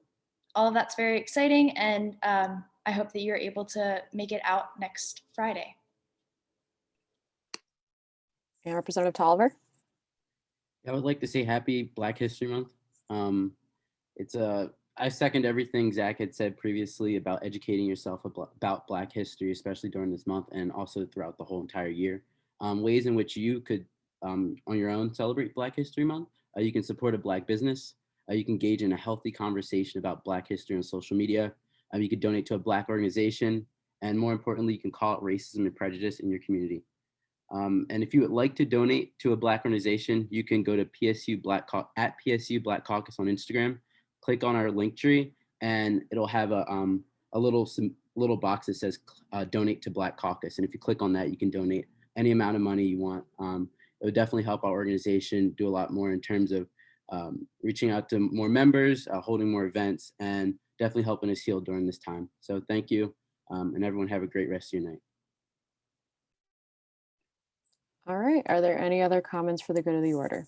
H: all of that's very exciting, and I hope that you're able to make it out next Friday.
A: And Representative Tolliver.
D: I would like to say happy Black History Month. I second everything Zach had said previously about educating yourself about Black history, especially during this month and also throughout the whole entire year. Ways in which you could, on your own, celebrate Black History Month. You can support a Black business. You can engage in a healthy conversation about Black history on social media. You could donate to a Black organization. And more importantly, you can call out racism and prejudice in your community. And if you would like to donate to a Black organization, you can go to PSU Black Caucus on Instagram, click on our link tree, and it'll have a little box that says donate to Black Caucus. And if you click on that, you can donate any amount of money you want. It would definitely help our organization do a lot more in terms of reaching out to more members, holding more events, and definitely helping us heal during this time. So thank you, and everyone have a great rest of your night.
A: All right, are there any other comments for the good of the order?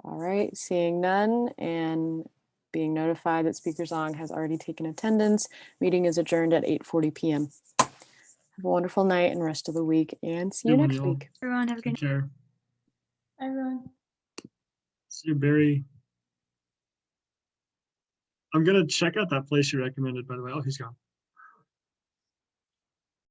A: All right, seeing none and being notified that Speaker Zong has already taken attendance, meeting is adjourned at 8:40 p.m. Have a wonderful night and rest of the week, and see you next week.
C: Everyone have a good
Q: Take care.
H: Everyone.
Q: See you, Barry. I'm gonna check out that place you recommended, by the way. Oh, he's gone.